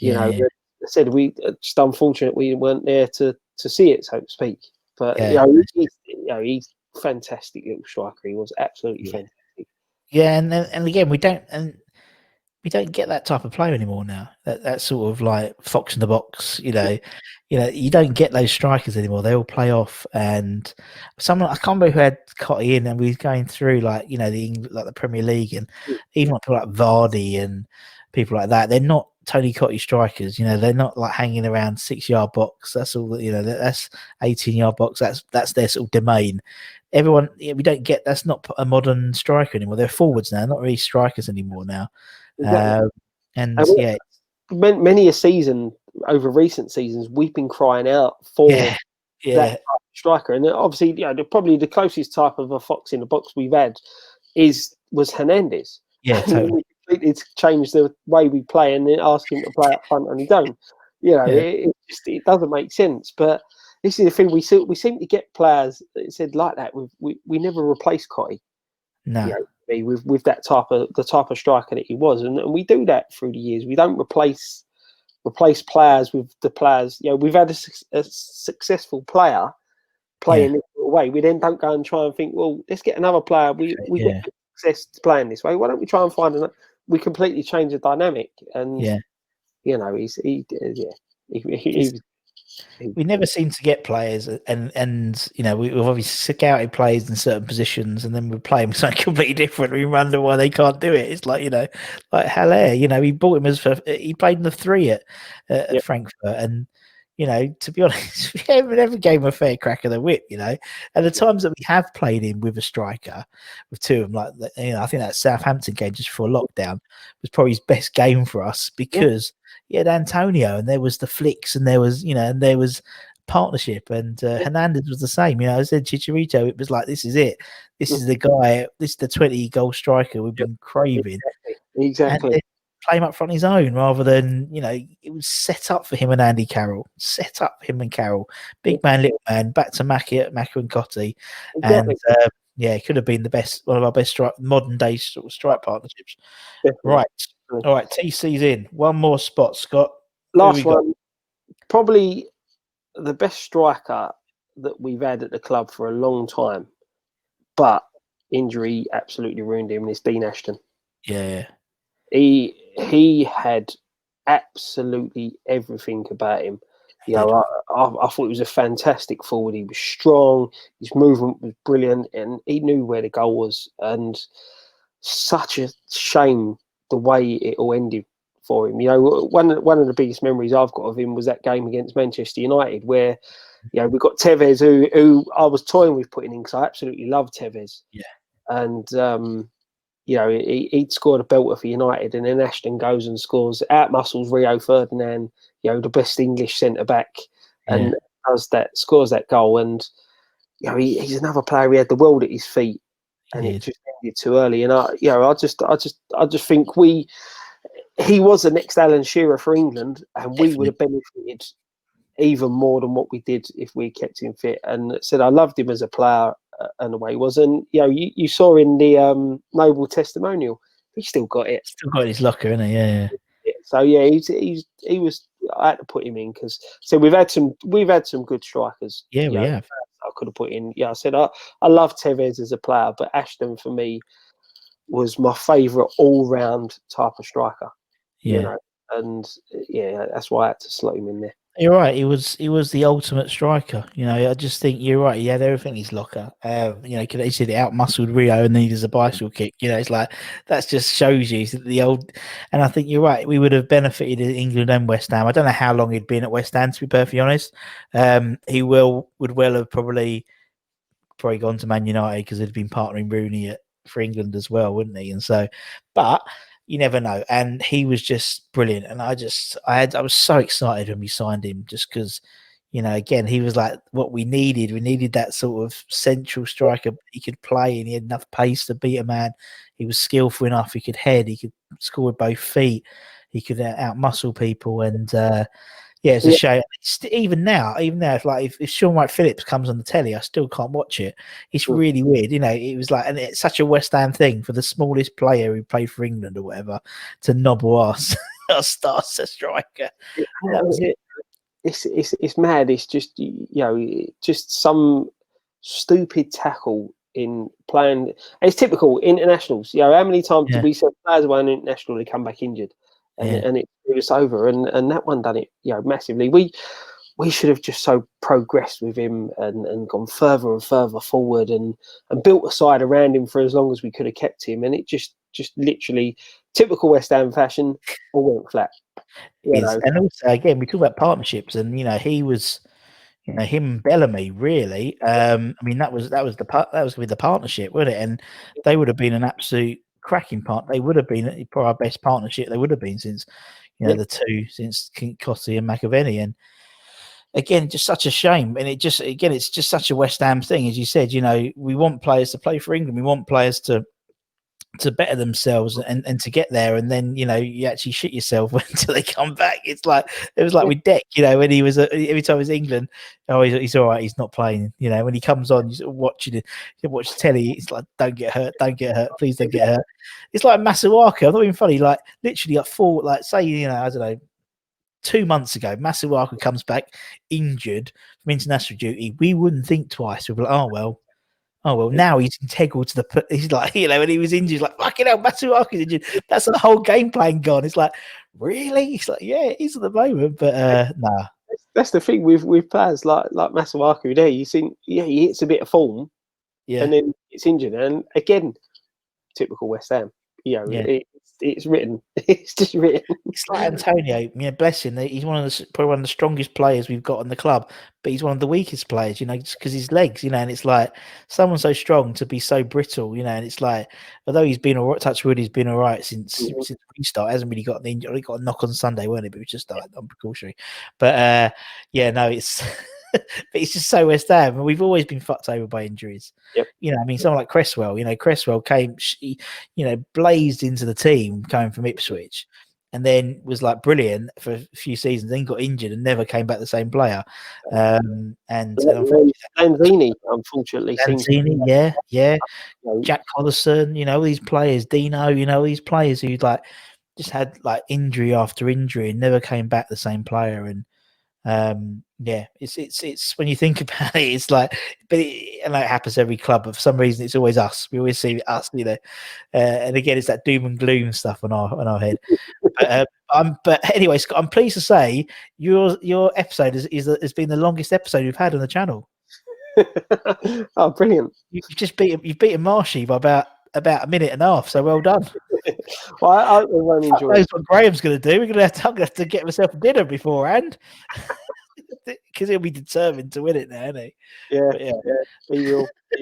I said we just unfortunate we weren't there to see it, so to speak. But he's fantastic little striker. He was absolutely fantastic. Yeah, and again we don't get that type of player anymore now. That sort of like fox in the box, you don't get those strikers anymore. They all play off. And someone, I can't remember who had Cottee in, and we was going through the Premier League, and even people like Vardy and people like that. They're not Tony Cottee strikers. They're not like hanging around 6-yard box. That's all. That's 18-yard box. That's their sort of domain. Everyone, we don't get. That's not a modern striker anymore. They're forwards now, not really strikers anymore now. Exactly. Many a season over recent seasons, we've been crying out for that type of striker, and obviously, probably the closest type of a fox in the box we've had was Hernandez. Yeah, totally. It's changed the way we play, and then ask him to play up front, and he don't. It doesn't make sense. But this is the thing: we seem to get players that said like that. We never replace Cottee. No. With the type of striker that he was, and we do that through the years. We don't replace players with the players. We've had a successful player playing this way. We then don't go and try and think, well, let's get another player. We get success playing this way. Why don't we try and find another? We completely change the dynamic, and we never seem to get players, and we've obviously scouted players in certain positions, and then we play them something completely different. We wonder why they can't do it. It's like like Haller. We bought him he played in the 3 at Frankfurt, and to be honest, we never gave him a fair crack of the whip. And the times that we have played him with a striker, with 2 of them, I think that Southampton game just before lockdown was probably his best game for us because. He had Antonio, and there was the flicks, and there was partnership, and Hernandez was the same. I said Chicharito, it was like, this is it. This is the guy. This is the 20-goal striker we've been craving. Exactly. And play him up front his own rather than it was set up for him and Andy Carroll. Set up for him and Carroll. Big man, little man. Back to Macca and Cottee, and it could have been one of our best modern day sort of strike partnerships. Definitely. Right. All right, TC's in. One more spot, Scott. Last one. Probably the best striker that we've had at the club for a long time, but injury absolutely ruined him, and it's Dean Ashton. Yeah. He had absolutely everything about him. I thought he was a fantastic forward. He was strong. His movement was brilliant, and he knew where the goal was. And such a shame the way it all ended for him. One of the biggest memories I've got of him was that game against Manchester United, where we got Tevez, who I was toying with putting in because I absolutely love Tevez. Yeah, and he'd scored a belter for United, and then Ashton goes and out muscles Rio Ferdinand, the best English centre back, and scores that goal. And he's another player. He had the world at his feet. And it just ended too early, and I just think he was the next Alan Shearer for England, and we would have benefited even more than what we did if we kept him fit. And said I loved him as a player and the way he was, and you saw in the Noble testimonial, he still got it. Still got his locker, isn't he? Yeah. So he was. I had to put him in because we've had some good strikers. Yeah, we have. I could have put in. I said I love Tevez as a player, but Ashton for me was my favourite all-round type of striker. Yeah. And that's why I had to slot him in there. You're right. He was the ultimate striker. I just think you're right. He had everything in his locker. He said out muscled Rio, and then he does a bicycle kick. It's like that just shows you the old. And I think you're right. We would have benefited in England and West Ham. I don't know how long he'd been at West Ham, to be perfectly honest. He would have probably gone to Man United because he'd been partnering Rooney for England as well, wouldn't he? And so, but you never know. And he was just brilliant. And I was so excited when we signed him, just because, You know, again, he was like what we needed. We needed that sort of central striker. He could play and he had enough pace to beat a man. He was skillful enough. He could head. He could score with both feet. He could outmuscle people. And it's a shame. Even now, if Sean Wright-Phillips comes on the telly, I still can't watch it. It's really weird. You know, it was like, and it's such a West Ham thing for the smallest player who played for England or whatever to nobble our star striker. That was it. It's mad. It's just, you know, just some stupid tackle in playing. It's typical internationals. You know, how many times did we send players away on international, they come back injured, and it was over. And that one done it, you know, massively. We should have just so progressed with him and gone further and further forward and built a side around him for as long as we could have kept him. And it just literally typical West Ham fashion, all went flat. And also, again, we talk about partnerships, and you know, he was, you know, him and Bellamy really. I mean, that was going to be the partnership, wasn't it? And they would have been an absolute cracking part. They would have been probably our best partnership. They would have been since, you know, the two since Cottee and McAvenny. And again, just such a shame. And it's just such a West Ham thing, as you said. You know, we want players to play for England. We want players to better themselves and to get there, and then, you know, you actually shit yourself until they come back. It was like with Deck, you know, when he was every time it was England, he's all right, he's not playing. You know, when he comes on, you sort of watch the telly, it's like, don't get hurt, please don't get hurt. It's like Masuaku. I'm not even funny. Like literally, say, you know, I don't know, 2 months ago, Masuaku comes back injured from international duty. We wouldn't think twice. We'd be like, oh well, now he's integral to he's like, you know, when he was injured, like, fucking hell, Masuaku's injured. That's the whole game plan gone. It's like, really? He's like, yeah, it is at the moment, but nah. That's the thing with players like Masuaku there. You think, he hits a bit of form, and then it's injured. And again, typical West Ham. You know, it's written. It's just written. It's like Antonio. You know, bless him. He's probably one of the strongest players we've got in the club, but he's one of the weakest players. You know, just because his legs. You know, and it's like someone so strong to be so brittle. You know, and it's like, although he's been all right, touch wood, he's been all right since the restart. Hasn't really got an injury. He got a knock on Sunday, weren't it? But we just started on precautionary. But it's. But it's just so West Ham, and we've always been fucked over by injuries. Yep. You know, I mean, someone like Cresswell. You know, Cresswell came, blazed into the team coming from Ipswich, and then was like brilliant for a few seasons. Then got injured and never came back the same player. And Lanzini, unfortunately, Jack Collison. You know, all these players, Dino. You know, these players who like just had like injury after injury and never came back the same player. And it's when you think about it, it's like, and it happens every club, but for some reason it's always us. We always see us, you know, and again, it's that doom and gloom stuff on our head. But anyway, Scott, I'm pleased to say your episode has been the longest episode we've had on the channel. Oh, brilliant! You've beaten Marshy by about a minute and a half, so well done. Well, I won't enjoy it. Knows what Graham's going to do. We're going to have to get myself a dinner beforehand, because he'll be determined to win it now, isn't he? Yeah, he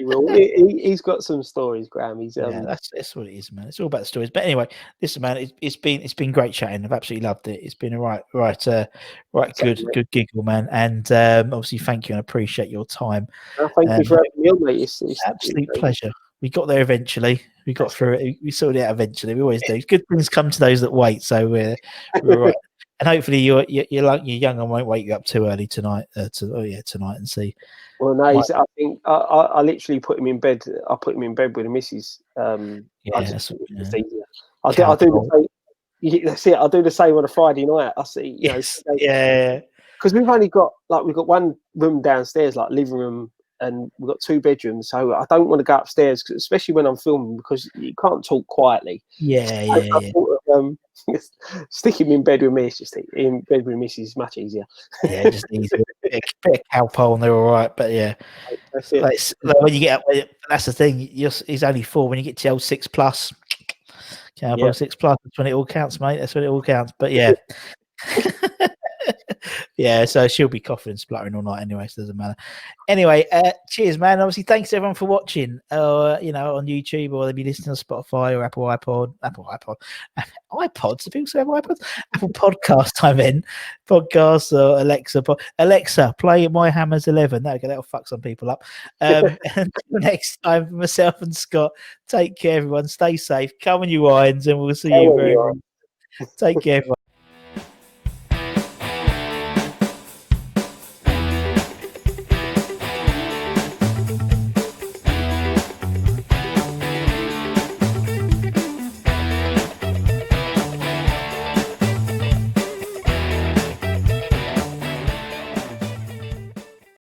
will. He's got some stories, Graham. That's what it is, man. It's all about the stories. But anyway, listen, man, it's been great chatting. I've absolutely loved it. It's been a right good giggle, man. And obviously, thank you and appreciate your time. Thank you for having me on, mate. It's absolute pleasure. We got there eventually. We got through it. We sorted it out eventually. We always do. Good things come to those that wait. So we're right. And hopefully you're young and won't wake you up too early tonight. Tonight and see. Well, no, I think I literally put him in bed. I put him in bed with the missus. It's easier. I do the same on a Friday night. I see. Because we've only got one room downstairs, like living room. And we've got 2 bedrooms, so I don't want to go upstairs, especially when I'm filming, because you can't talk quietly. Stick him in bed with me. It's just in bed with Missy is much easier. Yeah, just easier. Bit of cowpole and they're all right. But yeah, that's it. Like, when you get up, that's the thing. He's only 4. When you get to old 6+, cowpole 6+, that's when it all counts, mate. That's when it all counts. But yeah. Yeah, so she'll be coughing and spluttering all night anyway, so it doesn't matter. Anyway, cheers, man. Obviously, thanks everyone for watching. On YouTube, or they'll be listening on Spotify or iPods. Do people say have iPods? Apple Podcast. I'm in podcasts or Alexa, play My Hammers 11. That'll fuck some people up. And next time, for myself and Scott, take care, everyone. Stay safe. Come on, you irons, and we'll see you very. Take care, everyone.